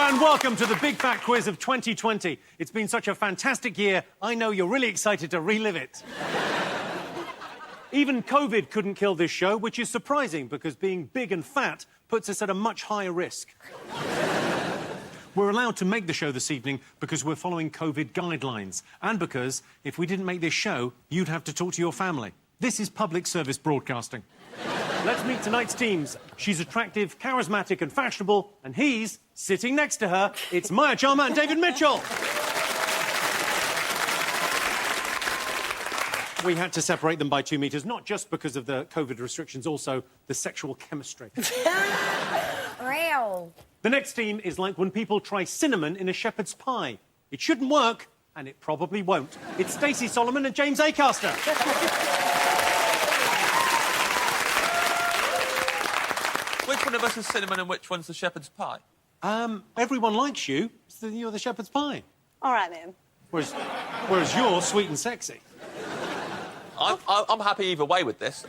And welcome to the Big Fat Quiz of 2020. It's been such a fantastic year, I know you're really excited to relive it. Even COVID couldn't kill this show, which is surprising because being big and fat puts us at a much higher risk. We're allowed to make the show this evening because we're following COVID guidelines and because if we didn't make this show, you'd have to talk to your family. This is public service broadcasting. Let's meet tonight's teams. She's attractive, charismatic and fashionable, and he's sitting next to her. It's Maya Chalmer and David Mitchell. We had to separate them by 2 metres, not just because of the COVID restrictions, also the sexual chemistry. Real. The next team is like when people try cinnamon in a shepherd's pie. It shouldn't work, and it probably won't. It's Stacey Solomon and James Acaster. Which one of us is cinnamon and which one's the shepherd's pie? Everyone likes you. You're the shepherd's pie. All right, then. Whereas you're sweet and sexy. I'm happy either way with this.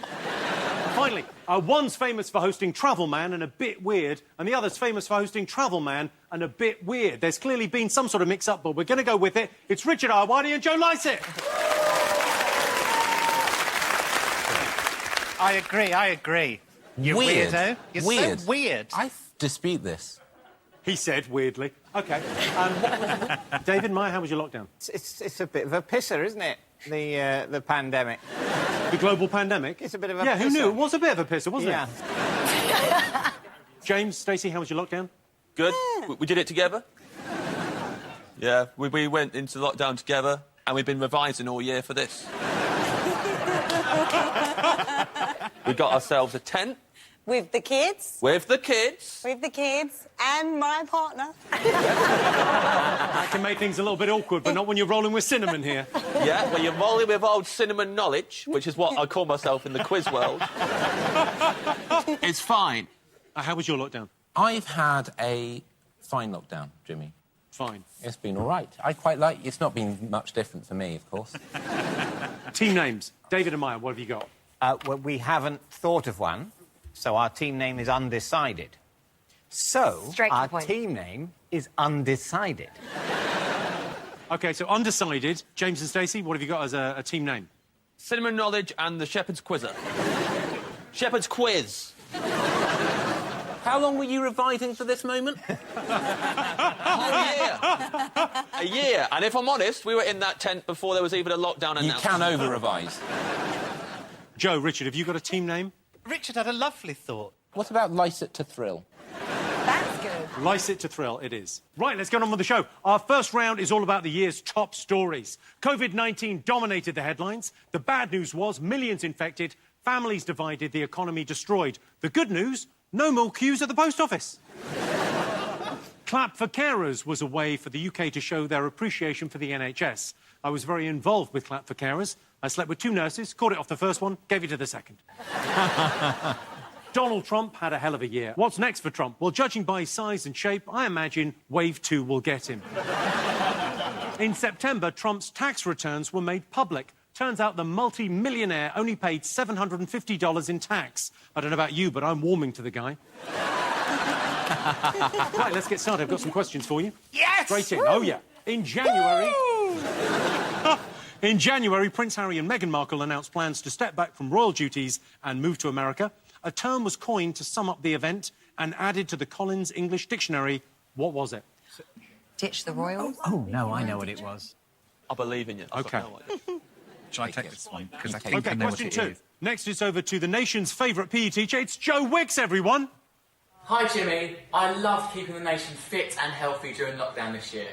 Finally, one's famous for hosting Travel Man and a bit weird, and the other's famous for hosting Travel Man and a bit weird. There's clearly been some sort of mix-up, but we're going to go with it. It's Richard Ayoade and Joe Lycett. I agree. You weird. weirdo. You're weird. so weird. I dispute this. He said weirdly. OK. David, Maya, how was your lockdown? It's a bit of a pisser, isn't it? The pandemic. The global pandemic? It's a bit of a Yeah, pisser. who knew? It was a bit of a pisser, wasn't Yeah. it? James, Stacey, how was your lockdown? Good. We did it together. Yeah, we went into lockdown together and we've been revising all year for this. We got ourselves a tent. With the kids. With the kids. With the kids and my partner. That can make things a little bit awkward, but not when you're rolling with cinnamon here. Yeah, well, you're rolling with old cinnamon knowledge, which is what I call myself in the quiz world. It's fine. How was your lockdown? I've had a fine lockdown, Jimmy. Fine. It's been all right. I quite like... It's not been much different for me, of course. Team names. David and Maya, what have you got? Well, we haven't thought of one, so our team name is Undecided. So, Straight to the our point. team name is Undecided. OK, so Undecided. James and Stacey, what have you got as a team name? Cinnamon knowledge and the shepherd's quizzer. Shepherd's quiz. How long were you revising for this moment? A year. And if I'm honest, we were in that tent before there was even a lockdown announced. You can over-revise. Joe, Richard, have you got a team name? Richard had a lovely thought. What about Lycett to Thrill? That's good. Lycett to Thrill, it is. Right, let's get on with the show. Our first round is all about the year's top stories. COVID-19 dominated the headlines. The bad news was millions infected, families divided, the economy destroyed. The good news, no more queues at the post office. Clap for Carers was a way for the UK to show their appreciation for the NHS. I was very involved with Clap for Carers. I slept with 2 nurses, caught it off the first one, gave it to the second. Donald Trump had a hell of a year. What's next for Trump? Well, judging by his size and shape, I imagine Wave 2 will get him. In September, Trump's tax returns were made public. Turns out the multi-millionaire only paid $750 in tax. I don't know about you, but I'm warming to the guy. Right, let's get started. I've got some questions for you. Yes! Straight in. Oh, yeah. In January... In January, Prince Harry and Meghan Markle announced plans to step back from royal duties and move to America. A term was coined to sum up the event and added to the Collins English Dictionary. What was it? Ditch the royals. Oh, no, I know what it was. I believe in you. I've got OK. no idea. Shall I take this one? Because I think OK, I know what question it 2. is. Next, it's over to the nation's favourite PE teacher. It's Joe Wicks, everyone. Hi Jimmy, I loved keeping the nation fit and healthy during lockdown this year.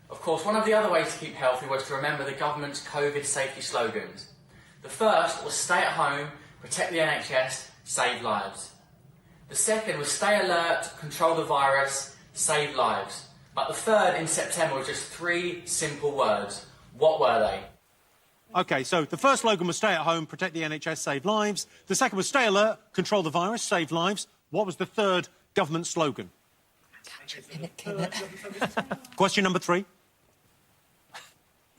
Of course, one of the other ways to keep healthy was to remember the government's COVID safety slogans. The first was stay at home, protect the NHS, save lives. The second was stay alert, control the virus, save lives. But the third in September was just 3 simple words. What were they? OK, so the first slogan was stay at home, protect the NHS, save lives. The second was stay alert, control the virus, save lives. What was the third government slogan? Question number 3.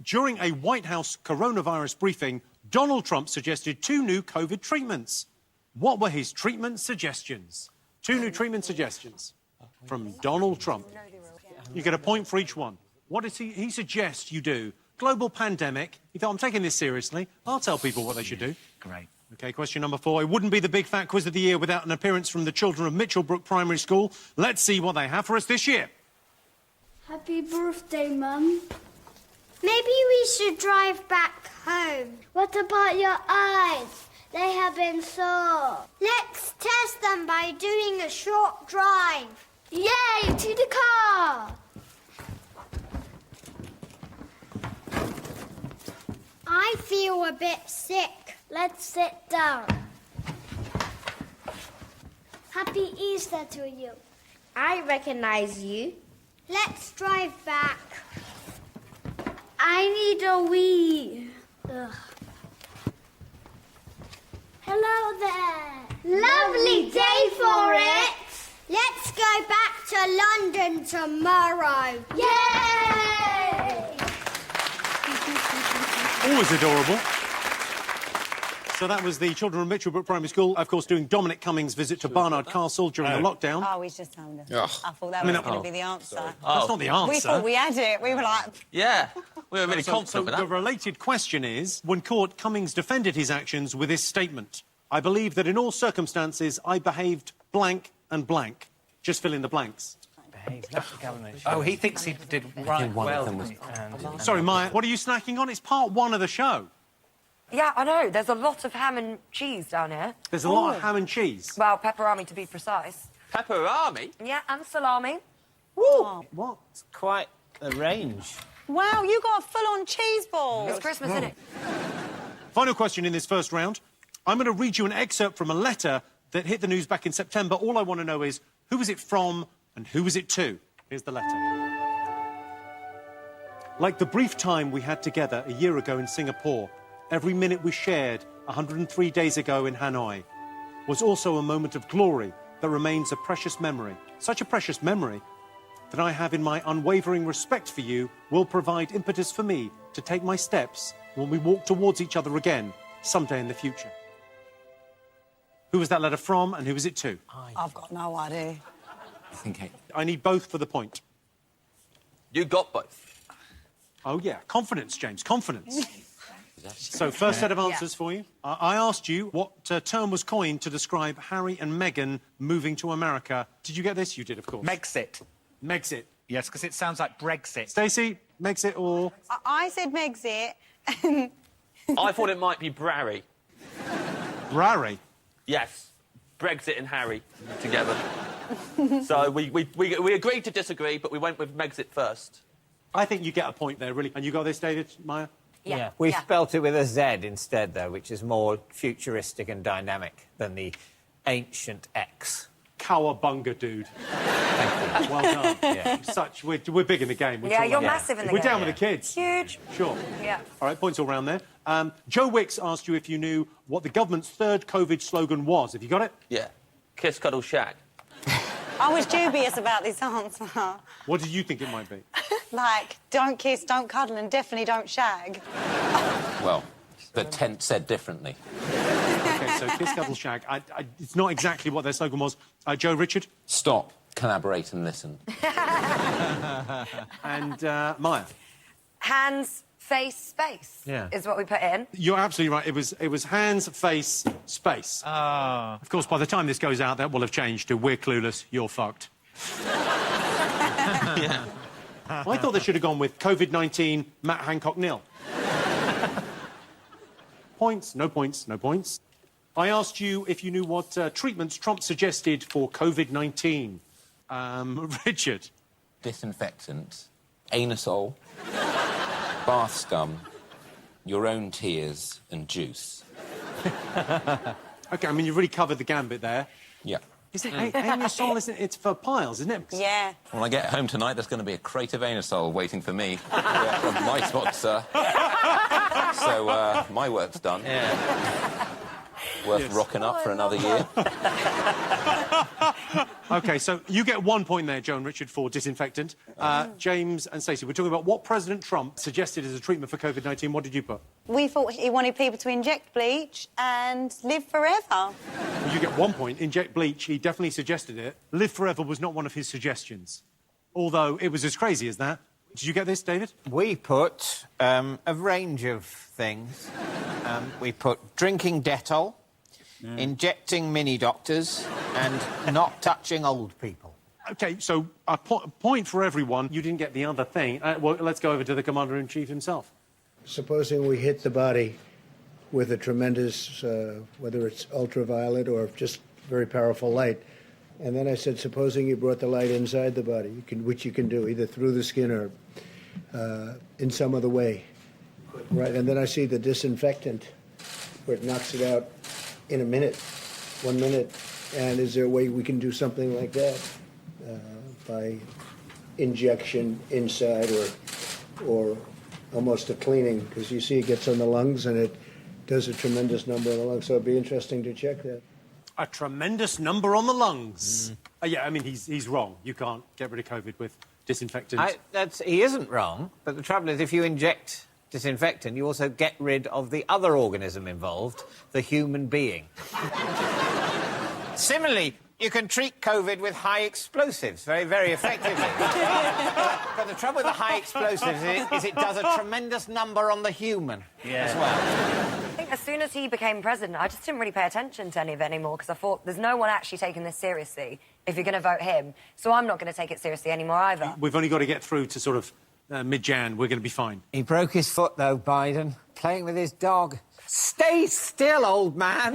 During a White House coronavirus briefing, Donald Trump suggested 2 new COVID treatments. What were his treatment suggestions? 2 new treatment suggestions from Donald Trump. You get a point for each one. What does he suggests you do? Global pandemic. You thought, I'm taking this seriously. I'll tell people what they should do. Great. OK, question number 4. It wouldn't be the big fat quiz of the year without an appearance from the children of Mitchellbrook Primary School. Let's see what they have for us this year. Happy birthday, Mum. Maybe we should drive back home. What about your eyes? They have been sore. Let's test them by doing a short drive. Yay, to the car! I feel a bit sick. Let's sit down. Happy Easter to you. I recognize you. Let's drive back. I need a wee. Ugh. Hello there. Lovely day for it. Let's go back to London tomorrow. Yay! Always adorable. So that was the children of Mitchellbrook Primary School, of course, doing Dominic Cummings' visit to Barnard Castle during the lockdown. Oh, he's just having a... I thought that was going to be the answer. That's not the answer. We thought we had it. We were like... Yeah, we were really confident So with the that. related question is, when caught, Cummings defended his actions with this statement. I believe that in all circumstances I behaved blank and blank. Just fill in the blanks. Oh, he thinks he did right One well. of them was... Sorry, Maya, what are you snacking on? It's part 1 of the show. Yeah, I know. There's a lot of ham and cheese down here. There's a lot of ham and cheese. Well, pepperami to be precise. Pepperami? Yeah, and salami. What? It's quite a range. Wow, you got a full-on cheese ball. It's Christmas, isn't it? Final question in this first round. I'm going to read you an excerpt from a letter that hit the news back in September. All I want to know is, who was it from and who was it to? Here's the letter. Like the brief time we had together a year ago in Singapore, every minute we shared 103 days ago in Hanoi was also a moment of glory that remains a precious memory. Such a precious memory that I have in my unwavering respect for you will provide impetus for me to take my steps when we walk towards each other again someday in the future. Who was that letter from and who was it to? I've got no idea. I think I need both for the point. You got both. Oh, yeah. Confidence, James. Confidence. So, first set of answers for you. I asked you what term was coined to describe Harry and Meghan moving to America. Did you get this? You did, of course. Megxit. Megxit. Yes, because it sounds like Brexit. Stacey, Megxit or... I said Megxit. I thought it might be Brary. Brary? Yes, Brexit and Harry together. So we agreed to disagree, but we went with Megxit first. I think you get a point there, really. And you got this, David, Maya? Yeah. We spelt it with a Z instead, though, which is more futuristic and dynamic than the ancient X. Cowabunga, dude. Well done. Yeah. We're big in the game. Yeah, you're massive in the We're game. down with the kids. Huge. Sure. Yeah. All right, points all round there. Joe Wicks asked you if you knew what the government's third COVID slogan was. Have you got it? Yeah. Kiss, cuddle, shag. I was dubious about this answer. What did you think it might be? Like, don't kiss, don't cuddle, and definitely don't shag. Well, the tent said differently. OK, so kiss, cuddle, shag. It's not exactly what their slogan was. Joe, Richard? Stop, collaborate and listen. And Maya? Hands, face, space. Yeah. Is what we put in. You're absolutely right. It was hands, face, space. Oh. Of course, by the time this goes out, that will have changed to we're clueless, you're fucked. Yeah. I thought they should have gone with COVID-19, Matt Hancock nil. Points, no points, no points. I asked you if you knew what treatments Trump suggested for COVID-19. Richard? Disinfectant, anusol, bath scum, your own tears and juice. OK, I mean, you've really covered the gambit there. Yeah. Is it anusol, isn't it? It's for piles, isn't it? Yeah. When I get home tonight, there's going to be a crate of anusol waiting for me. Yeah, from my spot, sir. So, my work's done. Yeah. Worth rocking up for another year. OK, so you get 1 point there, Joe and Richard, for disinfectant. James and Stacey, we're talking about what President Trump suggested as a treatment for COVID-19. What did you put? We thought he wanted people to inject bleach and live forever. Well, you get 1 point. Inject bleach. He definitely suggested it. Live forever was not one of his suggestions. although it was as crazy as that. Did you get this, David? We put a range of things. We put drinking Dettol, injecting mini-doctors, and not touching old people. OK, so a point for everyone. You didn't get the other thing. Well, let's go over to the Commander-in-Chief himself. Supposing we hit the body with a tremendous, whether it's ultraviolet or just very powerful light, and then I said, supposing you brought the light inside the body, which you can do, either through the skin or in some other way. Right, and then I see the disinfectant, where it knocks it out in a minute, 1 minute. And is there a way we can do something like that by injection inside or almost a cleaning? Because you see it gets on the lungs and it does a tremendous number on the lungs. So it'd be interesting to check that. A tremendous number on the lungs. Yeah, I mean, he's wrong. You can't get rid of COVID with disinfectant. He isn't wrong, but the trouble is if you inject disinfectant, you also get rid of the other organism involved, the human being. Similarly, you can treat COVID with high explosives very, very effectively. But the trouble with the high explosives is it does a tremendous number on the human as well. I think as soon as he became president, I just didn't really pay attention to any of it anymore because I thought there's no one actually taking this seriously if you're going to vote him. So I'm not going to take it seriously anymore either. We've only got to get through to sort of mid-Jan. We're going to be fine. He broke his foot, though, Biden, playing with his dog. Stay still, old man.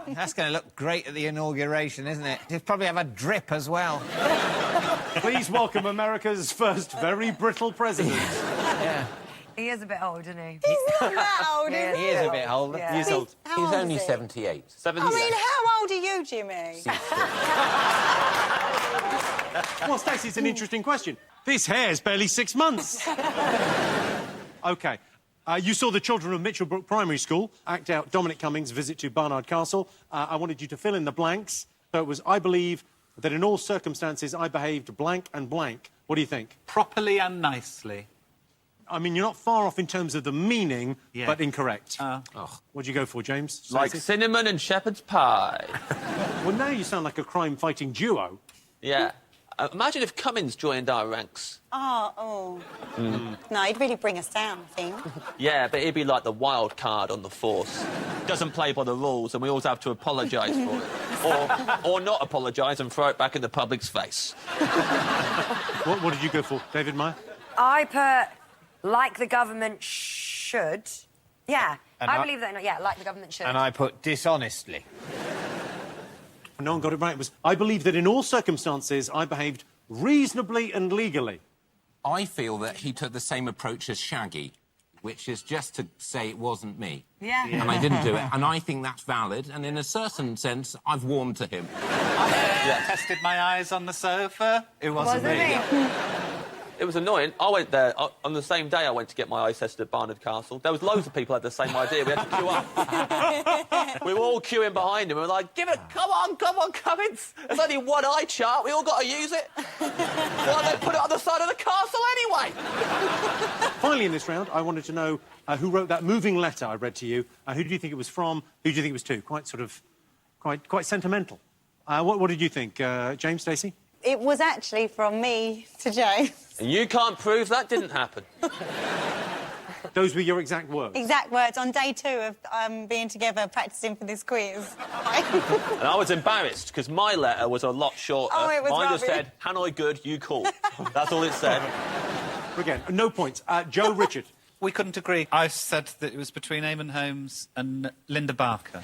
That's going to look great at the inauguration, isn't it? He'll probably have a drip as well. Please welcome America's first very brittle president. Yeah. He is a bit old, isn't he? He's not that old, is He is a bit older. Yeah. He is old. How He's old only is he? 78. 78. I mean, how old are you, Jimmy? Well, Stacey, it's an interesting question. This hair's barely 6 months. OK. You saw the children of Mitchellbrook Primary School act out Dominic Cummings' visit to Barnard Castle. I wanted you to fill in the blanks. So it was, I believe that in all circumstances I behaved blank and blank. What do you think? Properly and nicely. I mean, you're not far off in terms of the meaning, Yeah. but incorrect. Oh. What'd you go for, James? Like Stacey? cinnamon and shepherd's pie. Well, now you sound like a crime-fighting duo. Yeah. Imagine if Cummins joined our ranks. No, he'd really bring us down, I think. Yeah, but he'd be like the wild card on the force. Doesn't play by the rules, and we always have to apologise for it. Or not apologise and throw it back in the public's face. What did you go for, David Meyer? I put, like the government should. Yeah, I believe that, yeah, like the government should. And I put dishonestly. No one got it right. It was, I believe that in all circumstances I behaved reasonably and legally. I feel that he took the same approach as Shaggy, which is just to say it wasn't me. Yeah. And I didn't do it. And I think that's valid. And in a certain sense, I've warmed to him. Tested my eyes on the sofa. It wasn't me. It was annoying. I went there on the same day I went to get my eyes tested at Barnard Castle. There was loads of people who had the same idea. We had to queue up. We were all queuing behind him. We were like, come on, Cummins. There's only one eye chart. We all got to use it. Why don't they put it on the side of the castle anyway? Finally, in this round, I wanted to know who wrote that moving letter I read to you. Who do you think it was from? Who do you think it was to? Quite sentimental. What did you think, James, Stacey? It was actually from me to James. And you can't prove that didn't happen. Those were your exact words? Exact words on day 2 of being together, practising for this quiz. And I was embarrassed, because my letter was a lot shorter. Oh, it was Mine just rubbish. said, Hanoi good, you cool. That's all it said. Again, no points. Joe Richard. We couldn't agree. I said that it was between Eamon Holmes and Linda Barker.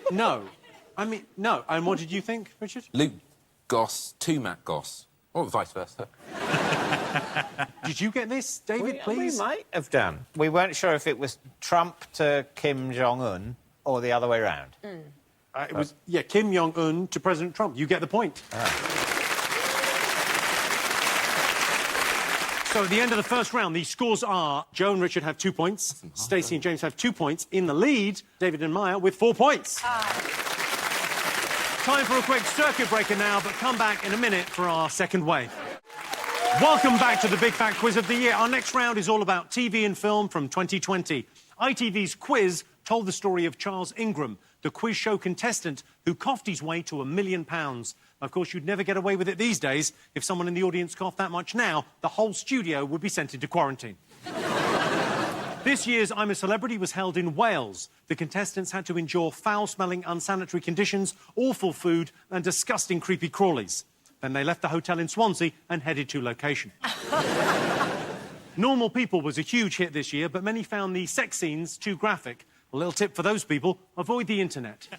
No. I mean, no. And what did you think, Richard? Luke Goss to Matt Goss. Or vice versa. Did you get this, David, please? We might have done. We weren't sure if it was Trump to Kim Jong-un or the other way round. It was, yeah, Kim Jong-un to President Trump. You get the point. So at the end of the first round, the scores are Joe and Richard have 2 points, Stacey and James have 2 points. In the lead, David and Maya with 4 points. Time for a quick circuit breaker now, but come back in a minute for our second wave. Welcome back to the Big Fat Quiz of the Year. Our next round is all about TV and film from 2020. ITV's quiz told the story of Charles Ingram, the quiz show contestant who coughed his way to £1 million. Of course, you'd never get away with it these days. If someone in the audience coughed that much now, the whole studio would be sent into quarantine. This year's I'm a Celebrity was held in Wales. The contestants had to endure foul-smelling, unsanitary conditions, awful food and disgusting creepy crawlies. Then they left the hotel in Swansea and headed to location. Normal People was a huge hit this year, but many found the sex scenes too graphic. A little tip for those people, avoid the internet.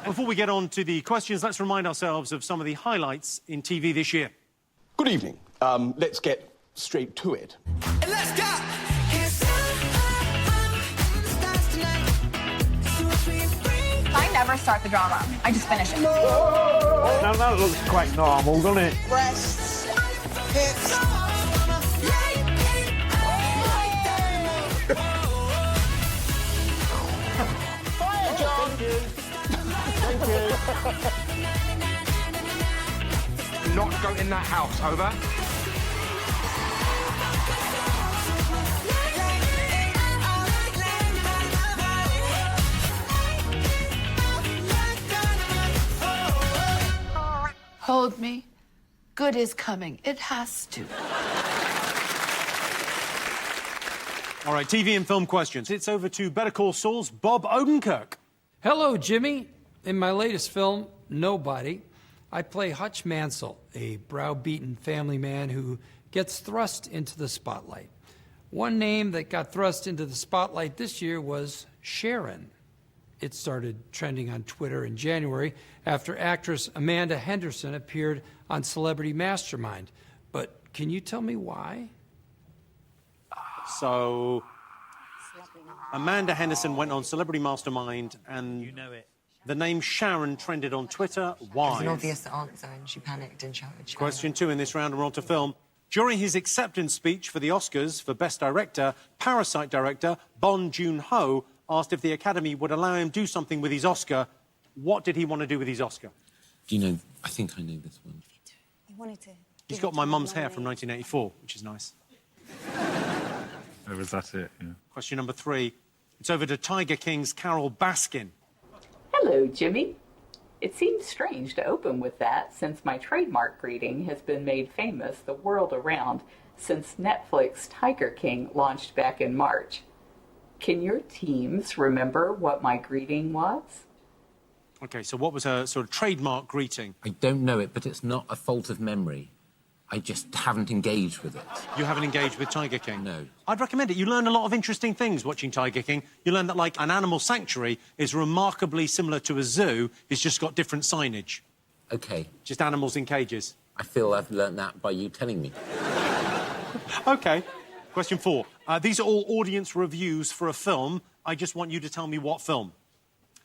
Before we get on to the questions, let's remind ourselves of some of the highlights in TV this year. Good evening. Let's get straight to it. Let's go! I never start the drama. I just finish it. Now that looks quite normal, doesn't it? Breasts, hips. Fire, John! Thank you. Not go in that house, over. Hold me. Good is coming. It has to. All right, TV and film questions. It's over to Better Call Saul's Bob Odenkirk. Hello, Jimmy. In my latest film, Nobody, I play Hutch Mansell, a browbeaten family man who gets thrust into the spotlight. One name that got thrust into the spotlight this year was Sharon. It started trending on Twitter in January after actress Amanda Henderson appeared on Celebrity Mastermind. But can you tell me why? So, Amanda Henderson went on Celebrity Mastermind and... You know it. The name Sharon trended on Twitter. Why? It was an obvious answer and she panicked and shouted Sharon. Question 2 in this round, and we're on to film. During his acceptance speech for the Oscars for Best Director, Parasite director Bong Joon-ho asked if the Academy would allow him do something with his Oscar. What did he want to do with his Oscar? Do you know, I think I know this one. He wanted to. He's got my mum's hair from 1984, which is nice. Or was that it? Yeah. Question number 3. It's over to Tiger King's Carol Baskin. Hello, Jimmy. It seems strange to open with that since my trademark greeting has been made famous the world around since Netflix Tiger King launched back in March. Can your teams remember what my greeting was? OK, so what was her sort of trademark greeting? I don't know it, but it's not a fault of memory. I just haven't engaged with it. You haven't engaged with Tiger King? No. I'd recommend it. You learn a lot of interesting things watching Tiger King. You learn that, like, an animal sanctuary is remarkably similar to a zoo. It's just got different signage. OK. Just animals in cages. I feel I've learnt that by you telling me. OK. Question 4. These are all audience reviews for a film. I just want you to tell me what film.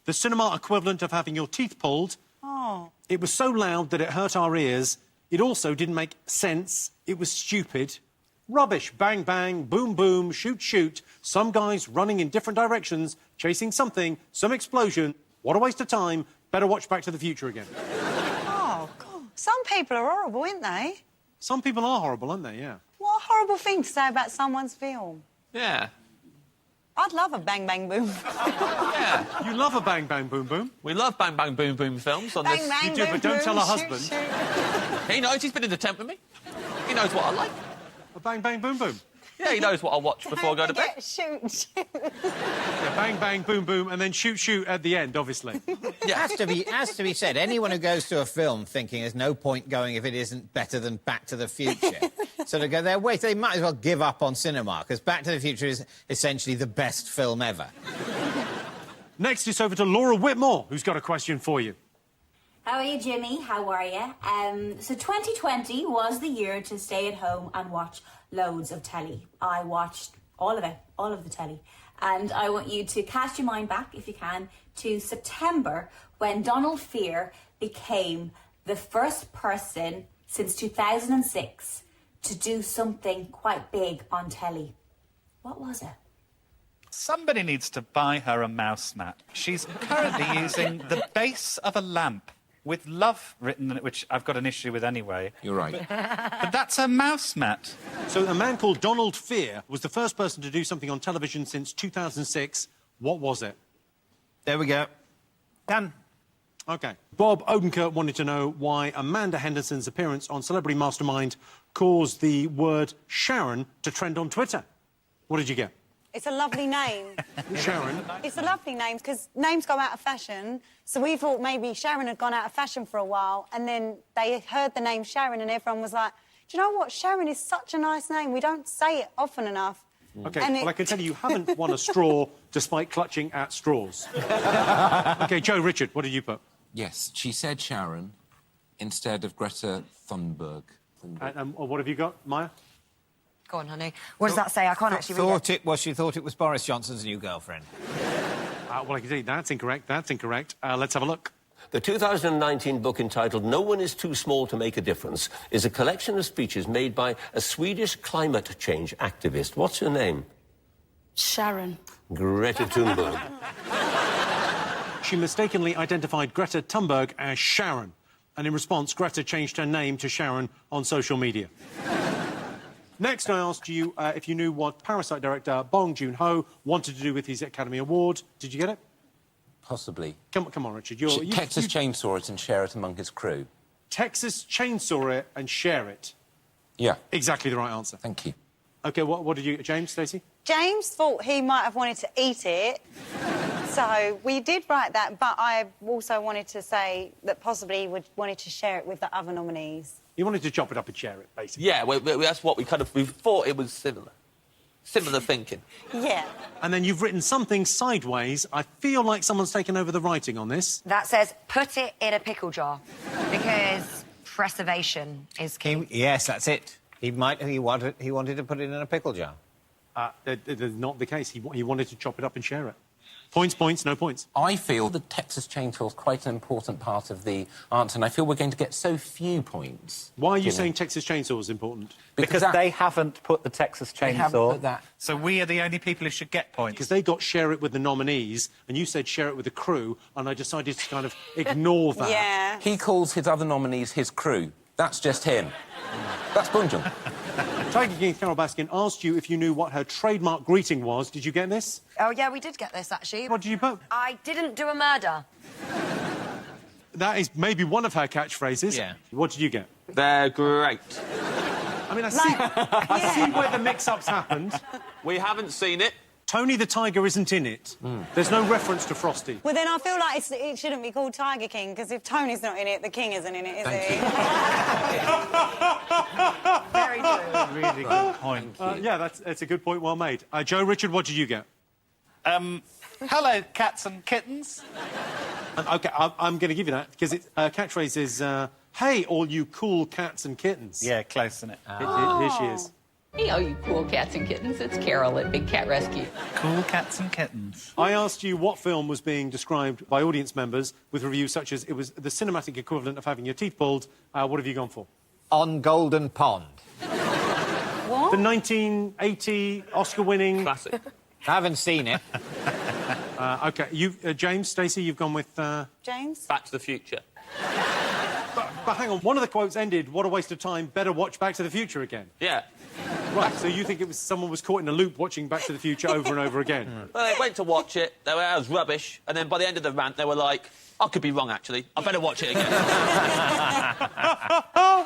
The cinema equivalent of having your teeth pulled. Oh. It was so loud that it hurt our ears. It also didn't make sense. It was stupid. Rubbish. Bang, bang, boom, boom, shoot, shoot. Some guys running in different directions, chasing something, some explosion. What a waste of time. Better watch Back to the Future again. Oh, God. Some people are horrible, aren't they? Some people are horrible, aren't they? Yeah. What a horrible thing to say about someone's film. Yeah. I'd love a Bang Bang Boom. Yeah. You love a Bang Bang Boom Boom. We love Bang Bang Boom Boom films on Bang this. Bang You do, Boom but don't Boom, tell her shoot, husband. shoot. He knows, he's been in the tent with me. He knows what I like. A Bang Bang Boom Boom. Yeah, he knows what I watch before I go to bed. Shoot, shoot. Yeah, bang, bang, boom, boom, and then shoot, shoot at the end, obviously. Yeah. Has to be said, anyone who goes to a film thinking there's no point going if it isn't better than Back to the Future, sort of go there, wait, they might as well give up on cinema, because Back to the Future is essentially the best film ever. Next, it's over to Laura Whitmore, who's got a question for you. How are you, Jimmy? How are you? So 2020 was the year to stay at home and watch loads of telly. I watched all of the telly. And I want you to cast your mind back, if you can, to September, when Donald Fear became the first person since 2006 to do something quite big on telly. What was it? Somebody needs to buy her a mouse mat. She's currently using the base of a lamp with love written in it, which I've got an issue with anyway. You're right. But that's a mouse mat. So a man called Donald Fear was the first person to do something on television since 2006. What was it? There we go. Done. OK. Bob Odenkirk wanted to know why Amanda Henderson's appearance on Celebrity Mastermind caused the word Sharon to trend on Twitter. What did you get? It's a lovely name. Sharon. It's a lovely name because names go out of fashion. So we thought maybe Sharon had gone out of fashion for a while, and then they heard the name Sharon, and everyone was like, "Do you know what? Sharon is such a nice name. We don't say it often enough." OK, well, I can tell you haven't won a straw despite clutching at straws. OK, Joe, Richard, what did you put? Yes, she said Sharon instead of Greta Thunberg. And what have you got, Maya? Go on, honey. What does that say? I can't actually read it. She thought it was Boris Johnson's new girlfriend. Well, I can see that's incorrect. That's incorrect. Let's have a look. The 2019 book entitled No One Is Too Small to Make a Difference is a collection of speeches made by a Swedish climate change activist. What's her name? Sharon. Greta Thunberg. She mistakenly identified Greta Thunberg as Sharon. And in response, Greta changed her name to Sharon on social media. Next, I asked you if you knew what Parasite director Bong Joon-ho wanted to do with his Academy Award. Did you get it? Possibly. Come on, Richard. Texas chainsaw it and share it among his crew. Texas chainsaw it and share it. Yeah. Exactly the right answer. Thank you. OK, what did you get, James, Stacey? James thought he might have wanted to eat it. So we did write that, but I also wanted to say that possibly he wanted to share it with the other nominees. You wanted to chop it up and share it, basically. Yeah, that's what we thought it was similar. Similar thinking. Yeah. And then you've written something sideways. I feel like someone's taken over the writing on this. That says, put it in a pickle jar, because preservation is key. Yes, that's it. He wanted to put it in a pickle jar. That is not the case. He wanted to chop it up and share it. Points, no points. I feel the Texas chainsaw is quite an important part of the answer, and I feel we're going to get so few points. Why are you saying Texas chainsaw is important? Because they haven't put the Texas chainsaw. They haven't put that. So we are the only people who should get points. Because they got share it with the nominees, and you said share it with the crew, and I decided to kind of ignore that. Yeah. He calls his other nominees his crew. That's just him. That's Bunjung. Tiger King Carol Baskin asked you if you knew what her trademark greeting was. Did you get this? Oh, yeah, we did get this, actually. What did you put? I didn't do a murder. That is maybe one of her catchphrases. Yeah. What did you get? They're great. I mean, I see where the mix-ups happened. We haven't seen it. Tony the Tiger isn't in it. There's no reference to Frosty. Well, then I feel like it shouldn't be called Tiger King, because if Tony's not in it, the king isn't in it, is he? Very true. Really good point. Yeah, that's a good point, well made. Joe, Richard, what did you get? Hello, cats and kittens. OK, I'm going to give you that, because catchphrase is, hey, all you cool cats and kittens. Yeah, close, isn't it? Here she is. Hey, all you cool cats and kittens, it's Carol at Big Cat Rescue. Cool cats and kittens. I asked you what film was being described by audience members with reviews such as it was the cinematic equivalent of having your teeth pulled. What have you gone for? On Golden Pond. What? The 1980 Oscar-winning... Classic. I haven't seen it. OK, James, Stacey, you've gone with... James? Back to the Future. But hang on, one of the quotes ended, what a waste of time, better watch Back to the Future again. Yeah. Right, so you think it was someone was caught in a loop watching Back to the Future over and over again? Well, they went to watch it, they were, that was rubbish, and then by the end of the rant, they were like, I could be wrong, actually. I better watch it again.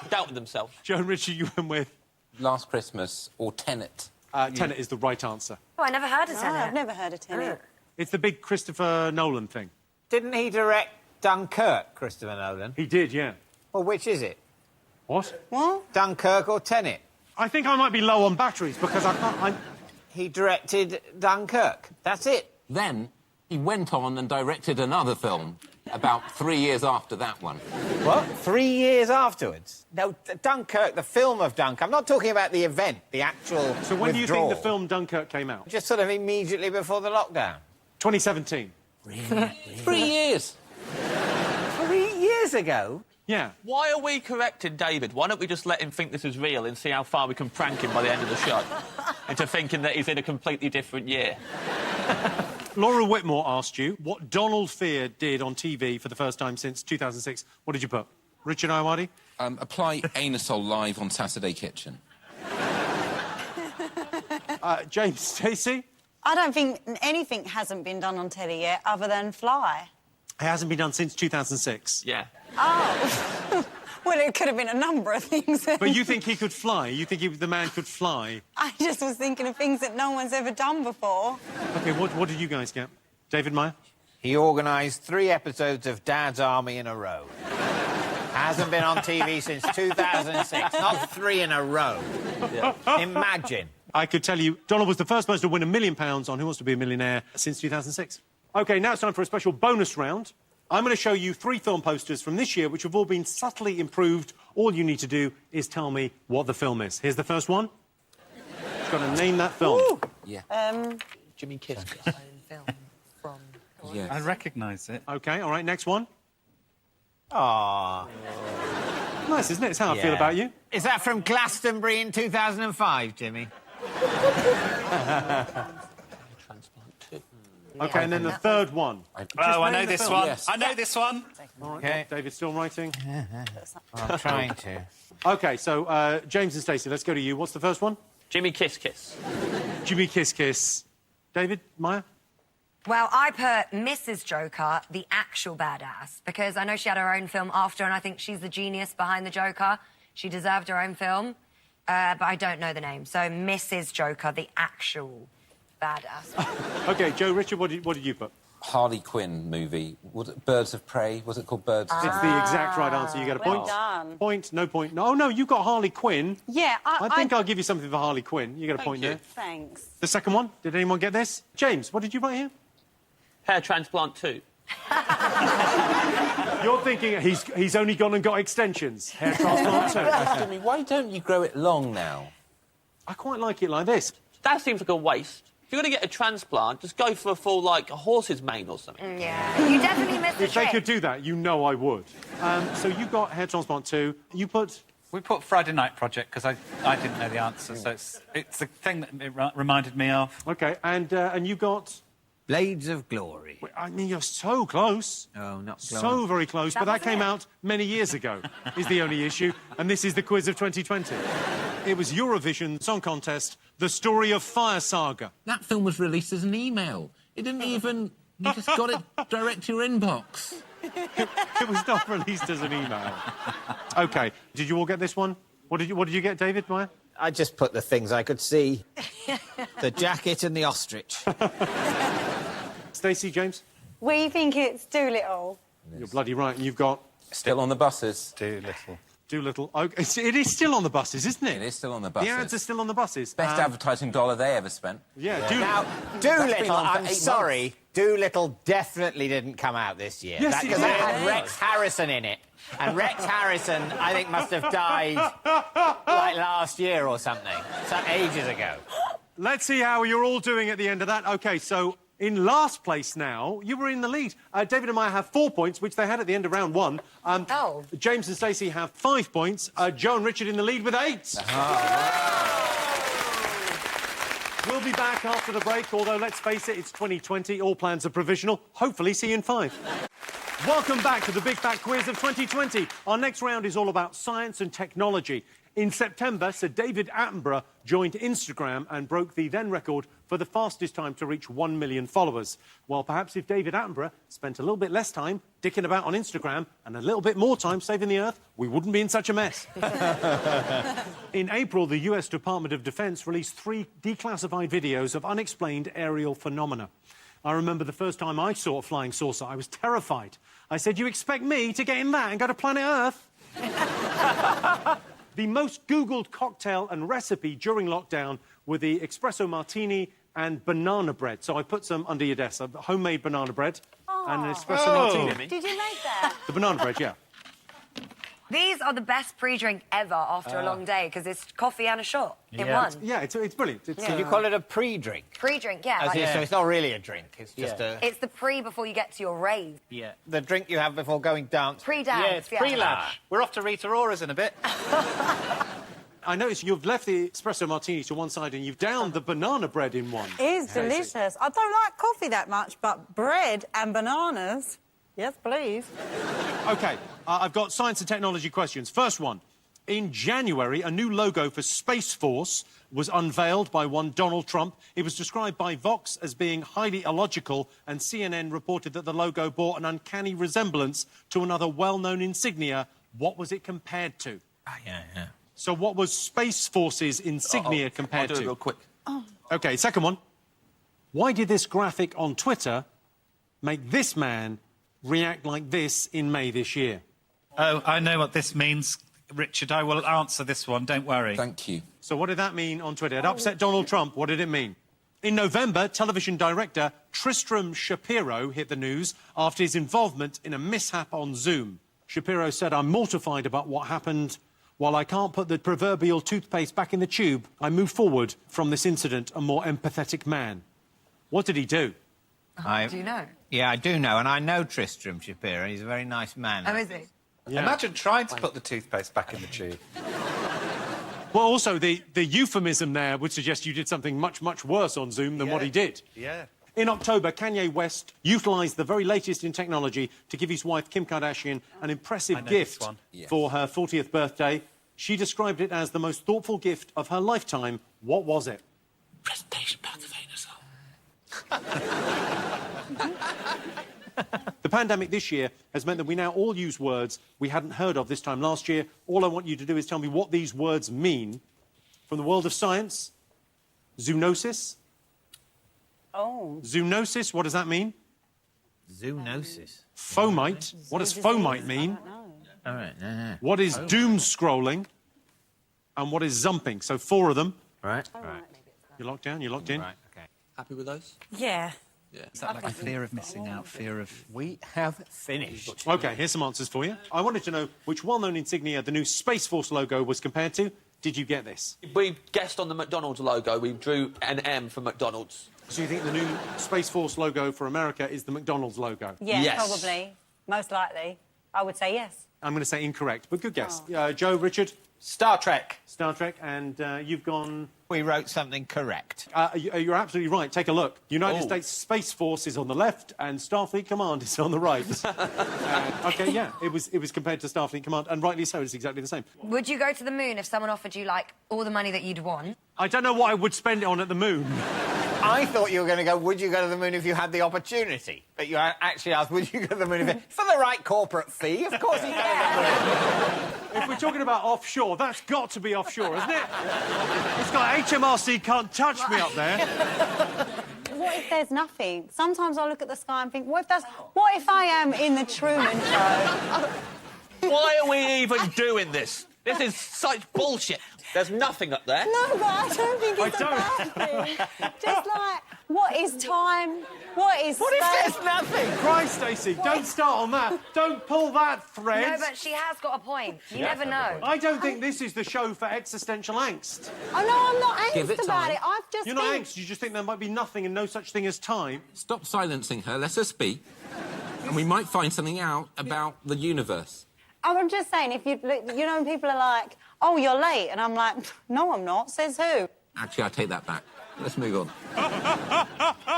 Doubted themselves. Joe and Richard, you went with? Last Christmas or Tenet. Tenet is the right answer. Oh, I never heard of Tenet. I've never heard of Tenet. It's the big Christopher Nolan thing. Didn't he direct Dunkirk, Christopher Nolan? He did, yeah. Well, which is it? What? What? Dunkirk or Tenet? I think I might be low on batteries because I can't... He directed Dunkirk. That's it. Then he went on and directed another film about 3 years after that one. What? 3 years afterwards? No, Dunkirk, the film of Dunkirk. I'm not talking about the event, the actual So when do you think withdrawal. the film Dunkirk came out? Just sort of immediately before the lockdown. 2017. Really? 3 years. 3 years ago? Yeah. Why are we correcting David? Why don't we just let him think this is real and see how far we can prank him by the end of the show into thinking that he's in a completely different year? Laura Whitmore asked you what Donald Fear did on TV for the first time since 2006. What did you put? Richard Iowadi? Apply Anusol live on Saturday Kitchen. James Stacey? I don't think anything hasn't been done on telly yet other than Fly. It hasn't been done since 2006. Yeah. Oh. Well, it could have been a number of things. But you think he could fly? You think the man could fly? I just was thinking of things that no one's ever done before. OK, what did you guys get? David Meyer? He organised 3 episodes of Dad's Army in a row. Hasn't been on TV since 2006. Not 3 in a row. Yeah. Imagine. I could tell you, Donald was the first person to win £1 million on Who Wants to Be a Millionaire since 2006. OK, now it's time for a special bonus round. I'm going to show you 3 film posters from this year which have all been subtly improved. All you need to do is tell me what the film is. Here's the first one. You've got to name that film. Ooh. Yeah. Jimmy Kiss. Yeah. I recognise it. OK, all right, next one. Aww. Nice, isn't it? It's how I feel about you. Is that from Glastonbury in 2005, Jimmy? OK, and then the third one. I know this one. Yes. I know this one. All right, Okay. David's still writing. I'm trying to. OK, so James and Stacey, let's go to you. What's the first one? Jimmy Kiss Kiss. Jimmy Kiss Kiss. David, Maya? Well, I put Mrs. Joker, the actual badass, because I know she had her own film after, and I think she's the genius behind the Joker. She deserved her own film, but I don't know the name. So Mrs. Joker, the actual badass. OK, Joe, Richard, what did you put? Harley Quinn movie. Was it Birds of Prey? Was it called Birds of It's the exact right answer. You get a point. Well done. Point, no point. No, you got Harley Quinn. Yeah, I think I'll give you something for Harley Quinn. You get a point there. Thanks. The second one, did anyone get this? James, what did you write here? Hair transplant 2. You're thinking he's only gone and got extensions. Hair transplant too. Jimmy, why don't you grow it long now? I quite like it like this. That seems like a waste. If you're going to get a transplant, just go for a full, like, a horse's mane or something. Yeah, you definitely missed the If they trick. could do that, you know I would. So you got hair transplant 2. You put... We put Friday Night Project because I didn't know the answer, so it's the thing that it reminded me of. OK, and you got... Blades of Glory. I mean, you're so close. Oh, not So very close, but that came out many years ago, is the only issue. And this is the quiz of 2020. It was Eurovision Song Contest, The Story of Fire Saga. That film was released as an email. It didn't even... You just got it direct to your inbox. It was not released as an email. OK, did you all get this one? What did you get, David, Maya? I just put the things I could see. The jacket and the ostrich. Stacey, James? We think it's Doolittle. You're bloody right, and you've got... Still on the buses. Doolittle. Doolittle. Oh, it is still on the buses, isn't it? It is still on the buses. The ads are still on the buses. Best advertising dollar they ever spent. Yeah, Now, been Doolittle, on for I'm 8 sorry, months. Doolittle definitely didn't come out this year. Yes, it Because did. it had Rex Harrison in it. And Rex Harrison, I think, must have died like last year or something. Some ages ago. Let's see how you're all doing at the end of that. OK, so in last place now, you were in the lead. David and I have 4 points, which they had at the end of round 1. James and Stacey have 5 points. Joe and Richard in the lead with 8. We'll be back after the break, although, let's face it, it's 2020. All plans are provisional. Hopefully, see you in 5. Welcome back to the Big Fat Quiz of 2020. Our next round is all about science and technology. In September, Sir David Attenborough joined Instagram and broke the then record for the fastest time to reach 1 million followers. Well, perhaps if David Attenborough spent a little bit less time dicking about on Instagram and a little bit more time saving the Earth, we wouldn't be in such a mess. In April, the US Department of Defense released 3 declassified videos of unexplained aerial phenomena. I remember the first time I saw a flying saucer, I was terrified. I said, "You expect me to get in that and go to planet Earth?" The most Googled cocktail and recipe during lockdown were the espresso martini and banana bread. So I put some under your desk. Homemade banana bread and an espresso martini. Did you make that? The banana bread, yeah. These are the best pre-drink ever after a long day, because it's coffee and a shot in one. It's brilliant. Did you call it a pre-drink? Pre-drink, yeah. So it's not really a drink, it's just a... It's the pre before you get to your rave. Yeah. The drink you have before going dance. Pre-dance, Yeah, it's pre-lunch. We're off to Rita Ora's in a bit. I noticed you've left the espresso martini to one side and you've downed the banana bread in one. It is delicious. I don't like coffee that much, but bread and bananas, yes, please. OK, I've got science and technology questions. First one. In January, a new logo for Space Force was unveiled by one Donald Trump. It was described by Vox as being highly illogical, and CNN reported that the logo bore an uncanny resemblance to another well-known insignia. What was it compared to? Yeah. So what was Space Force's insignia compared I'll do to? it real quick. OK, second one. Why did this graphic on Twitter make this man react like this in May this year? Oh, I know what this means. Richard, I will answer this one, don't worry. Thank you. So what did that mean on Twitter? It upset Donald Trump. What did it mean? In November, television director Tristram Shapiro hit the news after his involvement in a mishap on Zoom. Shapiro said, "I'm mortified about what happened. While I can't put the proverbial toothpaste back in the tube, I move forward from this incident a more empathetic man." What did he do? Do you know? Yeah, I do know, and I know Tristram Shapiro. He's a very nice man. Oh, is he? Yeah. Imagine trying to put the toothpaste back in the tube. Well, also, the euphemism there would suggest you did something much, much worse on Zoom than what he did. Yeah. In October, Kanye West utilised the very latest in technology to give his wife, Kim Kardashian, an impressive gift for her 40th birthday. She described it as the most thoughtful gift of her lifetime. What was it? Presentation back of anus. The pandemic this year has meant that we now all use words we hadn't heard of this time last year. All I want you to do is tell me what these words mean. From the world of science, zoonosis. Oh. Zoonosis, what does that mean? Zoonosis. Fomite. What does fomite mean? All right, no. What is doom scrolling? And what is zumping? So 4 of them. Right. You're locked down, you're locked in. Right, OK. Happy with those? Yeah. Yeah. Is that like a fear of missing out, fear of... We have finished. OK, here's some answers for you. I wanted to know which well-known insignia the new Space Force logo was compared to. Did you get this? We guessed on the McDonald's logo. We drew an M for McDonald's. So you think the new Space Force logo for America is the McDonald's logo? Yeah, Yes. probably. Most likely. I would say yes. I'm going to say incorrect, but good guess. Joe, Richard? Star Trek. Star Trek, and you've gone... We wrote something correct. You're absolutely right. Take a look. United States Space Force is on the left and Starfleet Command is on the right. OK, yeah, it was compared to Starfleet Command, and rightly so, it's exactly the same. Would you go to the moon if someone offered you, like, all the money that you'd want? I don't know what I would spend it on at the moon. I thought you were going to go, would you go to the moon if you had the opportunity? But you actually asked, would you go to the moon for the right corporate fee? Of course you go to the moon. If we're talking about offshore, that's got to be offshore, isn't it? It's got HMRC can't touch me up there. What if there's nothing? Sometimes I look at the sky and think, what if I am in the Truman Show? Why are we even doing this? This is such bullshit. There's nothing up there. No, but I don't think it's a bad thing. Just like, what is time? What is What if space? there's nothing? Christ, Stacey, don't start on that. Don't pull that thread. No, but she has got a point. You never know. I don't think this is the show for existential angst. Oh, no, I'm not Give it angst about time. it. I've just You're not angst, you just think there might be nothing and no such thing as time. Stop silencing her. Let her speak. And we might find something out about the universe. I'm just saying, if you know, when people are like, oh, you're late, and I'm like, no, I'm not. Says who? Actually, I take that back. Let's move on.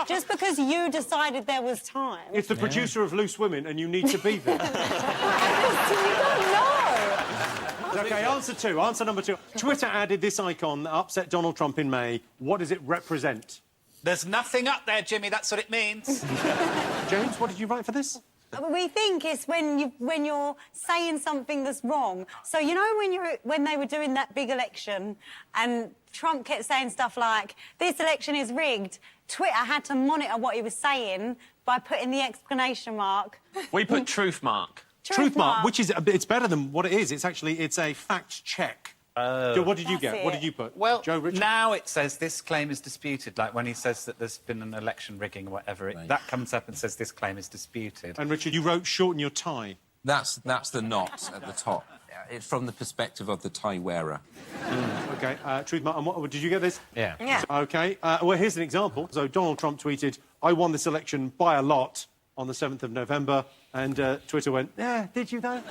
Just because you decided there was time. It's the producer of Loose Women and you need to be there. You don't know. OK, answer 2. Answer number 2. Twitter added this icon that upset Donald Trump in May. What does it represent? There's nothing up there, Jimmy. That's what it means. James, what did you write for this? We think it's when you're saying something that's wrong. So you know when they were doing that big election and Trump kept saying stuff like, this election is rigged, Twitter had to monitor what he was saying by putting the exclamation mark. We put truth mark. Truth mark, which is it's better than what it is. It's a fact check. What did you get? What did you put? Well, Joe, Richard? now it says this claim is disputed. Like when he says that there's been an election rigging or whatever, that comes up and says this claim is disputed. And Richard, you wrote shorten your tie. That's the knot at the top. It's from the perspective of the tie wearer. OK, truth mark. And what did you get this? Yeah. OK, well, here's an example. So Donald Trump tweeted, I won this election by a lot on the 7th of November. And Twitter went, yeah, did you though?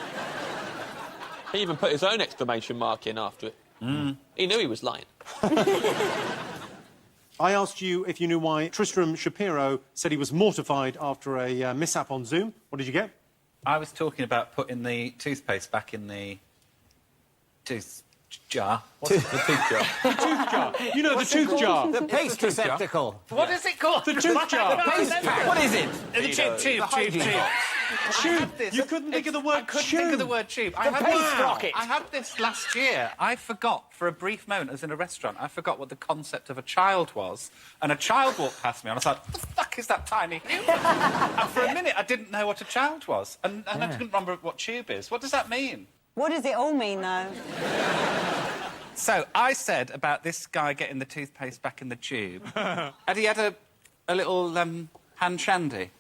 He even put his own exclamation mark in after it. He knew he was lying. I asked you if you knew why Tristram Shapiro said he was mortified after a mishap on Zoom. What did you get? I was talking about putting the toothpaste back in the tooth jar. What's the tooth jar? The tooth jar. You know, the tooth jar. The paste receptacle. What is it called? The tooth jar. What is it? The tube. Tube. You couldn't think of the word I couldn't tube. think of the word tube. The paste rocket. I had this last year. I forgot, for a brief moment, as in a restaurant, I forgot what the concept of a child was. And a child walked past me, and I was like, what the fuck is that tiny human? And for a minute, I didn't know what a child was. And I didn't remember what tube is. What does that mean? What does it all mean, though? So, I said about this guy getting the toothpaste back in the tube. Had he had a little hand shandy?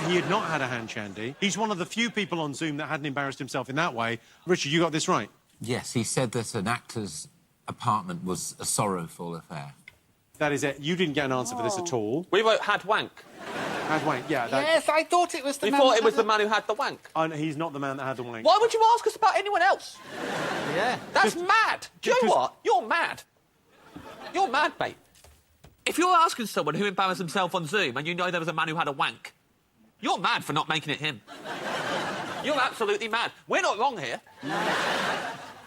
He had not had a hand shandy. He's one of the few people on Zoom that hadn't embarrassed himself in that way. Richard, you got this right. Yes, he said that an actor's apartment was a sorrowful affair. That is it. You didn't get an answer for this at all. We wrote had wank. Had wank, yeah. Yes, I thought it was the You man... thought it was the man who had the wank? Oh, no, he's not the man that had the wank. Why would you ask us about anyone else? Yeah. That's mad. Do you know what? You're mad. You're mad, mate. If you're asking someone who embarrassed himself on Zoom and you know there was a man who had a wank, you're mad for not making it him. You're absolutely mad. We're not wrong here.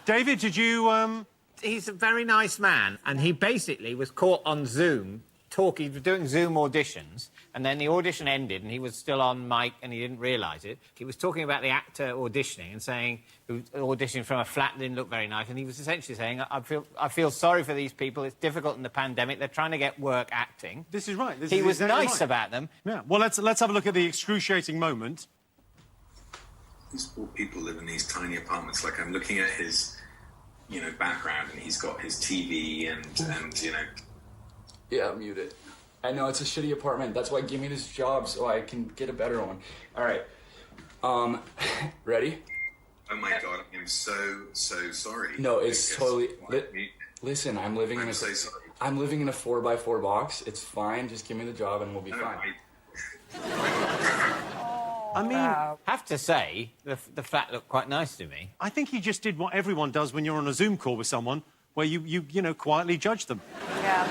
David, did you, He's a very nice man, and he basically was caught on Zoom talking, doing Zoom auditions, and then the audition ended, and he was still on mic, and he didn't realise it. He was talking about the actor auditioning and saying, who was auditioning from a flat that didn't look very nice, and he was essentially saying, I feel sorry for these people. It's difficult in the pandemic. They're trying to get work acting. This is right. He was nice about them. Yeah. Well, let's have a look at the excruciating moment. These poor people live in these tiny apartments. Like, I'm looking at his, background, and he's got his TV and Yeah, mute it. I know it's a shitty apartment. That's why give me this job so I can get a better one. All right. Ready? Oh my God, I'm so sorry. No, it's totally. Listen, I'm living in a. so sorry. I'm living in a 4x4 box. It's fine. Just give me the job and we'll be fine. I mean, have to say, the flat looked quite nice to me. I think he just did what everyone does when you're on a Zoom call with someone, where you quietly judge them. Yeah.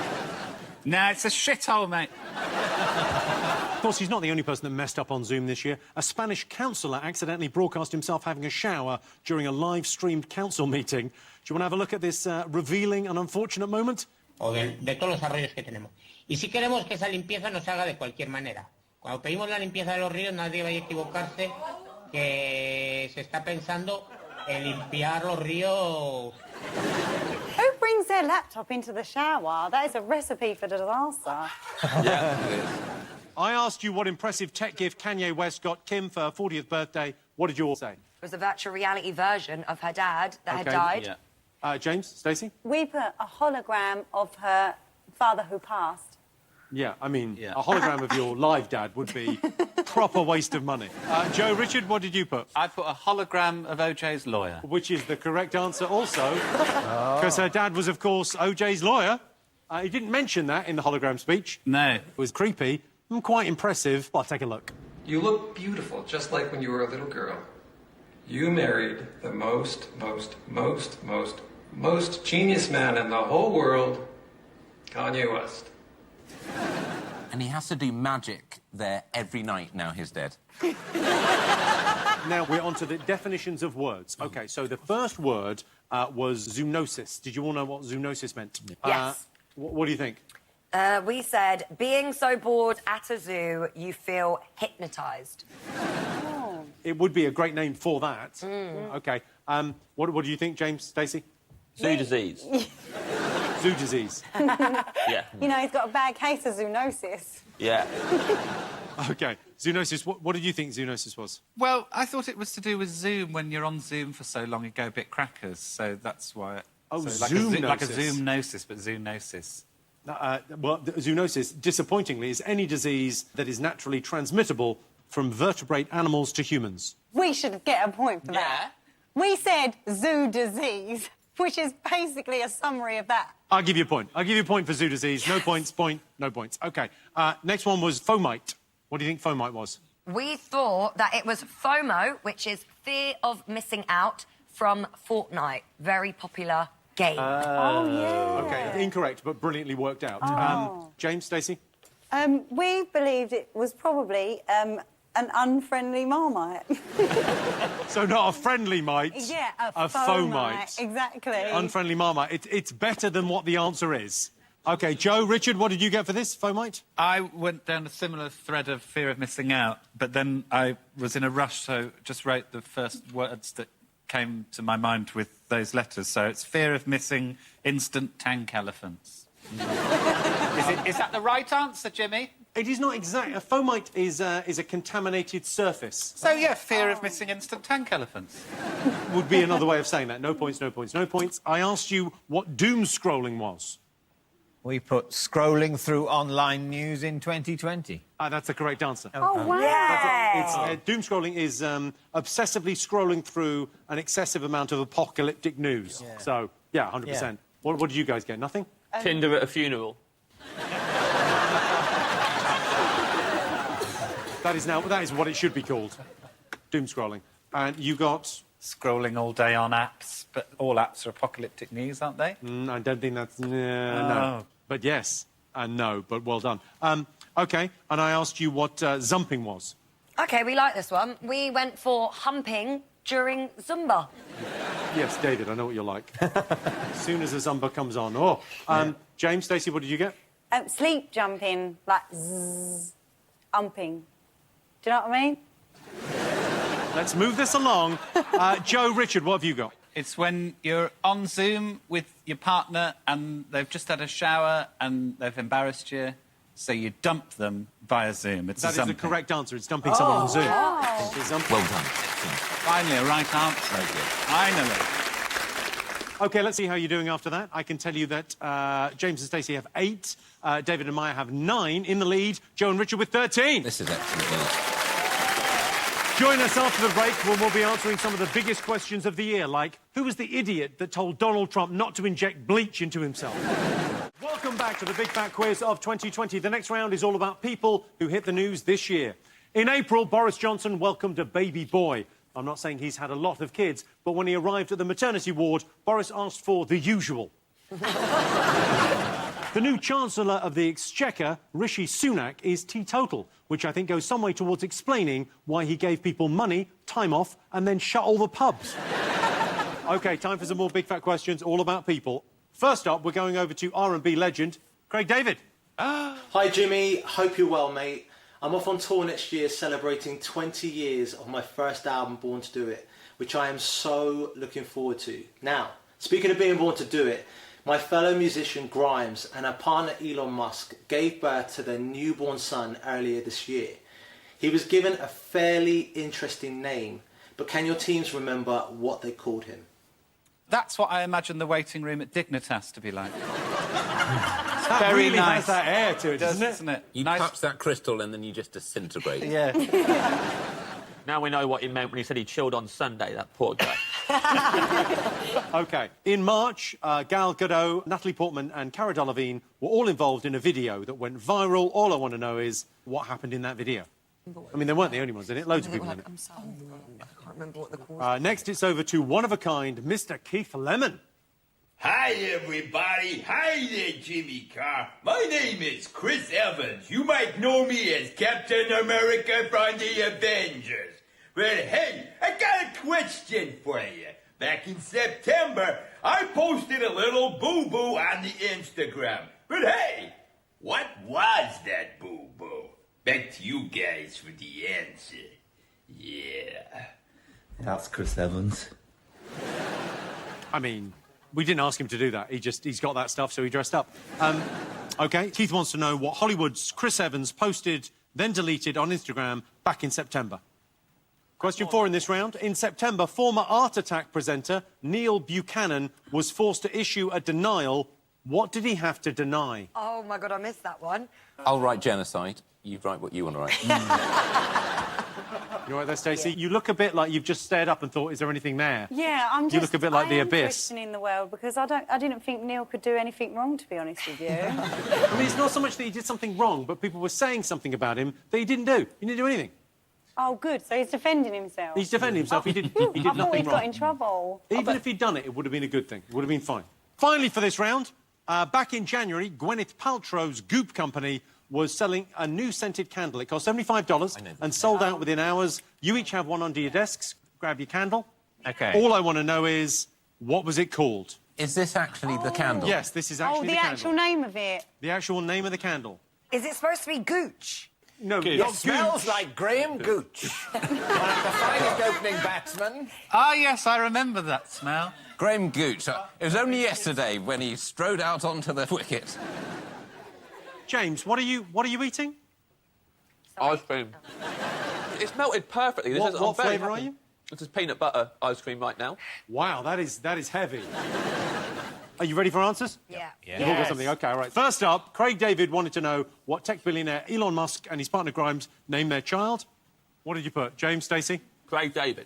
Nah, it's a shithole, mate. Of course, he's not the only person that messed up on Zoom this year. A Spanish councillor accidentally broadcast himself having a shower during a live-streamed council meeting. Do you want to have a look at this revealing and unfortunate moment? O de todos los arroyos que tenemos. Y si queremos que esa limpieza no se haga de cualquier manera. Cuando pedimos la limpieza de los ríos, nadie vaya a equivocarse que se está pensando en limpiar los ríos. Who brings their laptop into the shower? That is a recipe for disaster. Yeah, it is. I asked you what impressive tech gift Kanye West got Kim for her 40th birthday. What did you all say? It was a virtual reality version of her dad that had died. Yeah. James, Stacey? We put a hologram of her father who passed. Yeah, I mean, a hologram of your live dad would be proper waste of money. Joe, Richard, what did you put? I put a hologram of OJ's lawyer. Which is the correct answer also, because her dad was, of course, OJ's lawyer. He didn't mention that in the hologram speech. No. It was creepy and quite impressive. Well, take a look. You look beautiful, just like when you were a little girl. You married the most genius man in the whole world, Kanye West. And he has to do magic there every night now he's dead. Now we're on to the definitions of words. OK, so the first word was zoonosis. Did you all know what zoonosis meant? Yes. What do you think? We said, being so bored at a zoo, you feel hypnotised. Oh. It would be a great name for that. Mm. OK. What do you think, James, Stacey? Zoo disease. Zoo disease. Yeah. You know, he's got a bad case of zoonosis. Yeah. OK. Zoonosis. What did you think zoonosis was? Well, I thought it was to do with Zoom. When you're on Zoom for so long, you go a bit crackers. So that's why... Oh, so zoomnosis. like a zoomnosis, but zoonosis. Well, zoonosis, disappointingly, is any disease that is naturally transmittable from vertebrate animals to humans. We should get a point for that. We said zoo disease, which is basically a summary of that. I'll give you a point. I'll give you a point for zoo disease. No points, point, no points. OK. Next one was fomite. What do you think fomite was? We thought that it was FOMO, which is fear of missing out, from Fortnite. Very popular game. Oh, yeah. OK, incorrect, but brilliantly worked out. Oh. James, Stacey? We believed it was probably An unfriendly Marmite. So not a friendly mite. Yeah, a faux mite. Exactly. Unfriendly Marmite. It's better than what the answer is. OK, Joe, Richard, what did you get for this, faux mite? I went down a similar thread of fear of missing out, but then I was in a rush, so just wrote the first words that came to my mind with those letters. So it's fear of missing instant tank elephants. Is that the right answer, Jimmy? It is not exact. A faux mite is a contaminated surface. So, yeah, fear of missing instant tank elephants. Would be another way of saying that. No points, no points, no points. I asked you what doom scrolling was. We put scrolling through online news in 2020. That's the correct answer. Oh, wow. Doom scrolling is obsessively scrolling through an excessive amount of apocalyptic news. Yeah. So, yeah, 100%. Yeah. What did you guys get? Nothing? Tinder at a funeral. That is what it should be called. Doom scrolling. And you got... Scrolling all day on apps, but all apps are apocalyptic news, aren't they? I don't think that's... No. But yes, and no, but well done. OK, and I asked you what zumping was. OK, we like this one. We went for humping during Zumba. Yes, David, I know what you're like. As soon as a Zumba comes on. Oh, James, Stacey, what did you get? Sleep jumping, like zzz, umping. Do you know what I mean? Let's move this along. Joe, Richard, what have you got? It's when you're on Zoom with your partner and they've just had a shower and they've embarrassed you, so you dump them via Zoom. That is the correct answer. It's dumping someone on Zoom. Wow. Well done. Excellent. Finally, a right answer. Very good. Finally. OK, let's see how you're doing after that. I can tell you that James and Stacey have 8, David and Maya have 9 in the lead, Joe and Richard with 13. This is excellent news. Join us after the break when we'll be answering some of the biggest questions of the year, like who was the idiot that told Donald Trump not to inject bleach into himself? Welcome back to the Big Fat Quiz of 2020. The next round is all about people who hit the news this year. In April, Boris Johnson welcomed a baby boy. I'm not saying he's had a lot of kids, but when he arrived at the maternity ward, Boris asked for the usual. The new Chancellor of the Exchequer, Rishi Sunak, is teetotal, which I think goes some way towards explaining why he gave people money, time off, and then shut all the pubs. OK, time for some more Big Fat questions, all about people. First up, we're going over to R&B legend, Craig David. Hi, Jimmy. Hope you're well, mate. I'm off on tour next year celebrating 20 years of my first album, Born to Do It, which I am so looking forward to. Now, speaking of being born to do it, my fellow musician Grimes and her partner Elon Musk gave birth to their newborn son earlier this year. He was given a fairly interesting name, but can your teams remember what they called him? That's what I imagine the waiting room at Dignitas to be like. That Very really nice. has that air to it, doesn't it? You touch that crystal and then you just disintegrate. Yeah. Now we know what he meant when he said he chilled on Sunday, that poor guy. OK. In March, Gal Gadot, Natalie Portman and Cara Delevingne were all involved in a video that went viral. All I want to know is what happened in that video. I mean, they weren't the only ones in it. Loads of people in it. I'm sorry. I can't remember what the call Next, it's over to one-of-a-kind Mr. Keith Lemon. Hi, everybody. Hi there, Jimmy Carr. My name is Chris Evans. You might know me as Captain America from the Avengers. Well, hey, I got a question for you. Back in September, I posted a little boo-boo on the Instagram. But hey, what was that boo-boo? Back to you guys for the answer. Yeah. That's Chris Evans. I mean, we didn't ask him to do that. He's got that stuff, so he dressed up. OK, Keith wants to know what Hollywood's Chris Evans posted, then deleted on Instagram back in September. Question 4 in this round. In September, former Art Attack presenter Neil Buchanan was forced to issue a denial. What did he have to deny? Oh, my God, I missed that one. I'll write genocide. You write what you want to write. You all right there, Stacey? Yeah. You look a bit like you've just stared up and thought, is there anything there? Yeah, I'm just... You look a bit like the abyss. Questioning the world because I didn't think Neil could do anything wrong, to be honest with you. I mean, it's not so much that he did something wrong, but people were saying something about him that he didn't do. He didn't do anything. Oh, good. So he's defending himself. He's defending himself. He did I nothing thought he'd wrong. got in trouble. Even if he'd done it, it would have been a good thing. It would have been fine. Finally, for this round, back in January, Gwyneth Paltrow's Goop company was selling a new scented candle. It cost $75 and sold out within hours. You each have one under your desks. Grab your candle. OK. All I want to know is, what was it called? Is this actually the candle? Yes, this is actually the the candle. actual name of it. The actual name of the candle. Is it supposed to be Gooch? No, It not smells Gooch. like Graham Gooch. One of the finest opening batsmen. Ah, yes, I remember that smell. Graham Gooch. It was only yesterday when he strode out onto the wicket. James, what are you eating? Ice cream. It's melted perfectly. This What I'm very flavour are happy. you? This is peanut butter ice cream right now. Wow, that is heavy. Are you ready for answers? Yeah. You've all got something. OK, all right. First up, Craig David wanted to know what tech billionaire Elon Musk and his partner Grimes named their child. What did you put? James, Stacey? Craig David.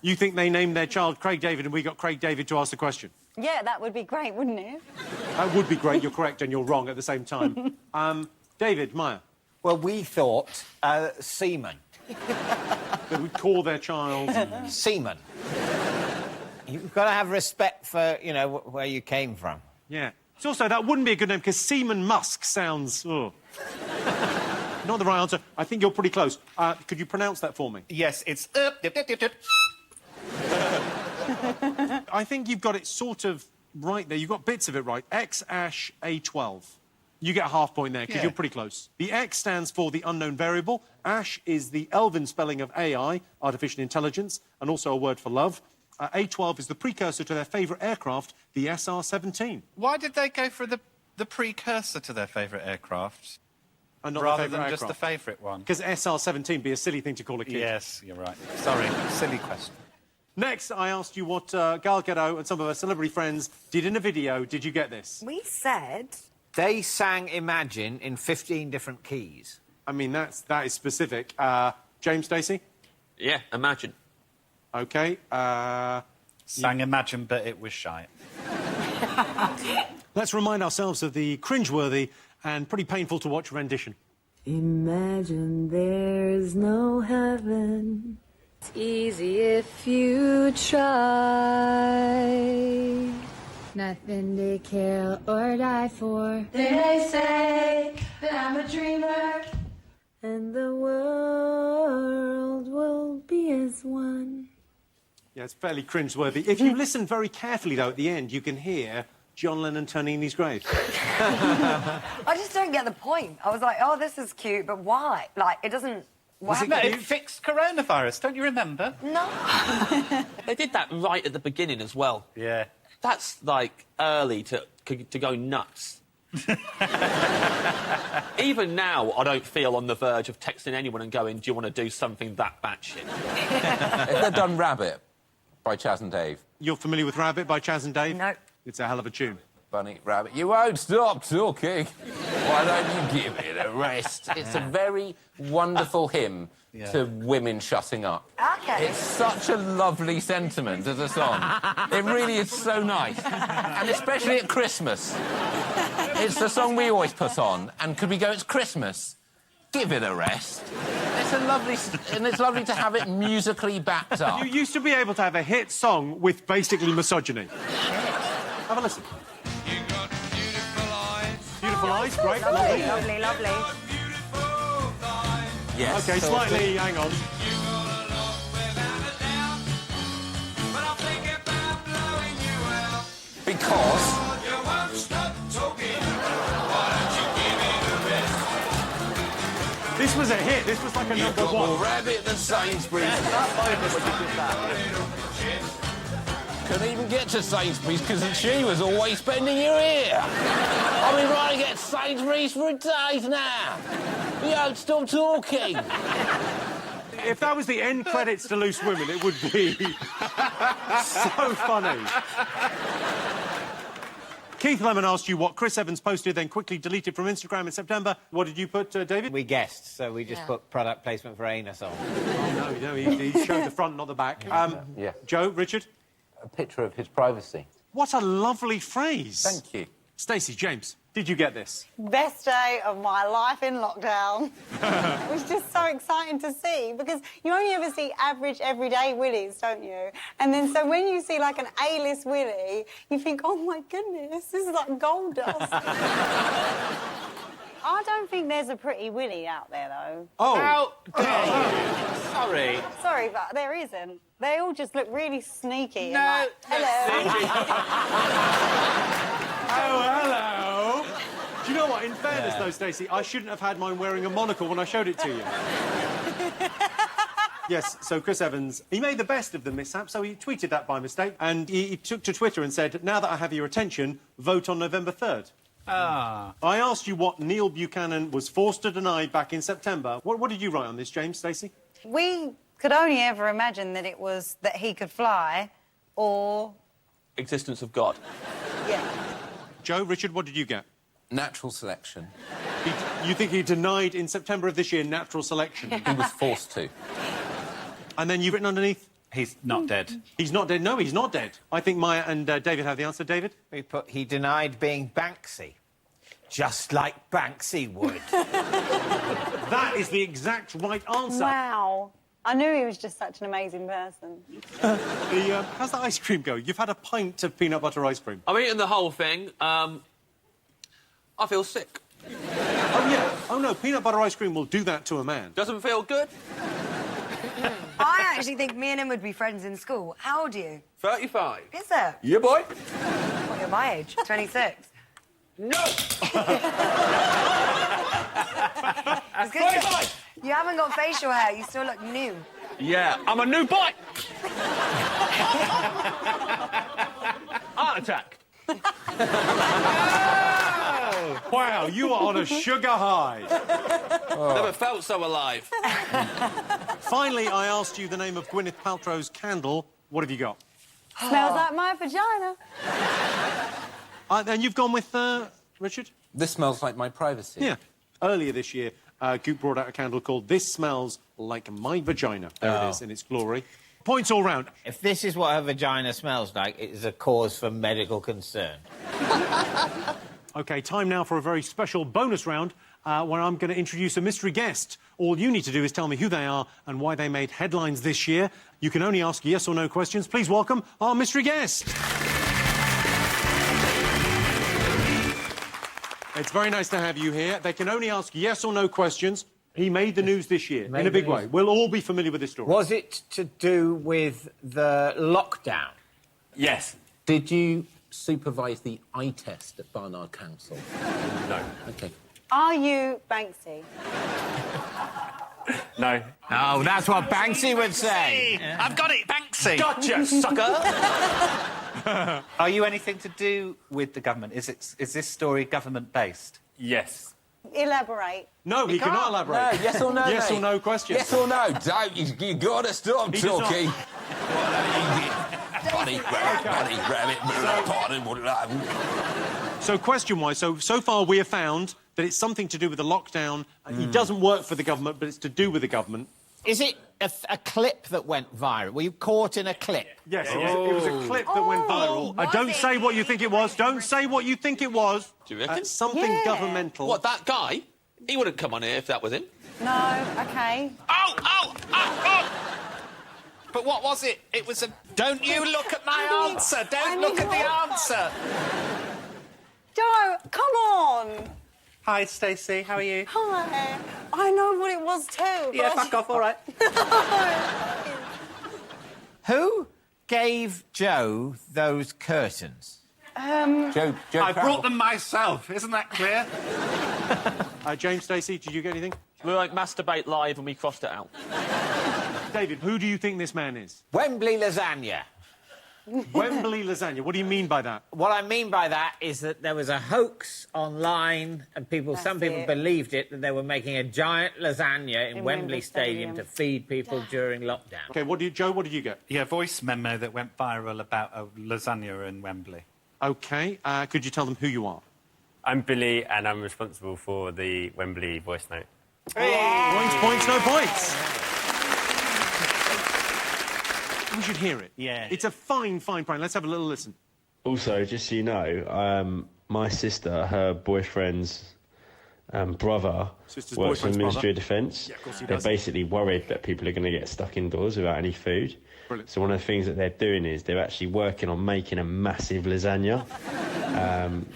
You think they named their child Craig David and we got Craig David to ask the question? Yeah, that would be great, wouldn't it? That would be great. You're correct and you're wrong at the same time. David, Maya? Well, we thought seaman. They would call their child... Seaman. You've got to have respect for, you know, where you came from. Yeah. It's also, that wouldn't be a good name because Seaman Musk sounds... Oh. Not the right answer. I think you're pretty close. Could you pronounce that for me? Yes, it's... I think you've got it sort of right there. You've got bits of it right. X-A12. You get a half point there because you're pretty close. The X stands for the unknown variable. Ash is the Elven spelling of AI, artificial intelligence, and also a word for love. A12 is the precursor to their favourite aircraft, the SR-17. Why did they go for the precursor to their favourite aircraft? And not rather the than favourite just the favourite one? Because SR-17 be a silly thing to call a kid. Yes, you're right. Sorry, silly question. Next, I asked you what Gal Gadot and some of her celebrity friends did in a video. Did you get this? We said... They sang Imagine in 15 different keys. I mean, that is specific. James, Stacey? Yeah, Imagine. OK. Sang Imagine, but it was shite. Let's remind ourselves of the cringeworthy and pretty painful to watch rendition. Imagine there's no heaven. It's easy if you try. Nothing to kill or die for. They say that I'm a dreamer. And the world will be as one. Yeah, it's fairly cringeworthy. If you listen very carefully, though, at the end, you can hear John Lennon turning in his grave. I just don't get the point. I was like, oh, this is cute, but why? Like, it doesn't... It fixed coronavirus, don't you remember? No. They did that right at the beginning as well. Yeah. That's, like, early to go nuts. Even now, I don't feel on the verge of texting anyone and going, do you want to do something that batshit? If they'd done Rabbit by Chaz and Dave. You're familiar with Rabbit by Chaz and Dave? No. It's a hell of a tune. Bunny Rabbit, you won't stop talking. Why don't you give it a rest? It's a very wonderful hymn to women shutting up. OK. It's such a lovely sentiment as a song. It really is so nice. And especially at Christmas. It's the song we always put on. And could we go, it's Christmas? Give it a rest. It's a lovely... And it's lovely to have it musically backed up. You used to be able to have a hit song with basically misogyny. Have a listen. Beautiful eyes, great. Lovely, lovely, lovely. Yes. OK, slightly... Hang on. Because... This was a hit. This was like a number one. More rabbit than Sainsbury's. Couldn't even get to Sainsbury's because she was always spending your ear. I've been trying to get Sainsbury's for days now. You don't stop talking. If that was the end credits to Loose Women, it would be so funny. Keith Lemon asked you what Chris Evans posted, then quickly deleted from Instagram in September. What did you put, David? We guessed, so we just put product placement for anus on. Oh, no, he showed the front, not the back. Joe, Richard? A picture of his privacy. What a lovely phrase. Thank you. Stacey, James? did you get this? Best day of my life in lockdown. It was just so exciting to see because you only ever see average, everyday Willies, don't you? And then so when you see like an A-list Willie, you think, oh my goodness, this is like gold dust. I don't think there's a pretty Willie out there, though. Oh. How dare you? Sorry. Sorry, but there isn't. They all just look really sneaky. No. And like, hello. Oh, hello. Do you know what? In fairness, though, Stacey, I shouldn't have had mine wearing a monocle when I showed it to you. Yes, so Chris Evans, he made the best of the mishap, so he tweeted that by mistake, and he took to Twitter and said, now that I have your attention, vote on November 3rd. Ah. I asked you what Neil Buchanan was forced to deny back in September. What did you write on this, James, Stacey? We could only ever imagine that it was that he could fly or... Existence of God. Yeah. Joe, Richard, what did you get? Natural selection. You think he denied in September of this year natural selection? He was forced to. And then you've written underneath? He's not dead. He's not dead. No, he's not dead. I think Maya and David have the answer. David? We put, he denied being Banksy. Just like Banksy would. That is the exact right answer. Wow. I knew he was just such an amazing person. How's the ice cream go? You've had a pint of peanut butter ice cream. I'm eating the whole thing. I feel sick. Oh, yeah. Oh, no, peanut butter ice cream will do that to a man. Doesn't feel good? I actually think me and him would be friends in school. How old are you? 35. Is it? Yeah, boy. What, you're my age? 26. No! It's good. You haven't got facial hair. You still look new. Yeah, I'm a new boy. Heart attack. Wow, you are on a sugar high. Never felt so alive. Finally, I asked you the name of Gwyneth Paltrow's candle. What have you got? Smells like my vagina. And you've gone with, Richard? This smells like my privacy. Yeah. Earlier this year, Goop brought out a candle called This Smells Like My Vagina. There it is in its glory. Points all round. If this is what her vagina smells like, it is a cause for medical concern. OK, time now for a very special bonus round where I'm going to introduce a mystery guest. All you need to do is tell me who they are and why they made headlines this year. You can only ask yes or no questions. Please welcome our mystery guest. It's very nice to have you here. They can only ask yes or no questions. He made the news this year in a big way. We'll all be familiar with this story. Was it to do with the lockdown? Yes. Did you supervise the eye test at Barnard Council? No. OK. Are you Banksy? No. Oh, that's what Banksy would say. I've got it, Banksy. Gotcha, sucker. Are you anything to do with the government? Is this story government-based? Yes. Elaborate. No, he cannot elaborate. No, yes or no, Yes mate. or no questions. Yes or no? Don't, you got to stop He does not. talking. Bunny, rabbit, pardon. So, question-wise, so far we have found that it's something to do with the lockdown. It doesn't work for the government, but it's to do with the government. Is it a clip that went viral? Were you caught in a clip? Yes, it was a clip that went viral. Don't say what you think it was. Don't say what you think it was. Do you reckon? Something governmental. What, that guy? He wouldn't come on here if that was him. No, OK. Oh! But what was it? It was a... Don't you look at my answer! Don't look at the answer! Joe, come on. Hi, Stacey. How are you? Hi. I know what it was too. Yeah, fuck off, all right. Who gave Joe those curtains? Joe I brought them myself. Isn't that clear? James, Stacey, did you get anything? We like masturbate live and we crossed it out. David, who do you think this man is? Wembley lasagna. Wembley lasagna. What do you mean by that? What I mean by that is that there was a hoax online and some people believed it, that they were making a giant lasagna in Wembley Stadium to feed people during lockdown. OK, Joe, what did you get? Yeah, voice memo that went viral about a lasagna in Wembley. OK, could you tell them who you are? I'm Billy, and I'm responsible for the Wembley voice note. Hey. Points, no points. We should hear it. Yeah. It's a fine prank. Let's have a little listen. Also, just so you know, my sister, her boyfriend's brother, Sister's works for the boyfriend's Ministry of brother. Defence. Yeah, of course he They're does. basically worried that people are going to get stuck indoors without any food. Brilliant. So one of the things that they're doing is they're actually working on making a massive lasagna.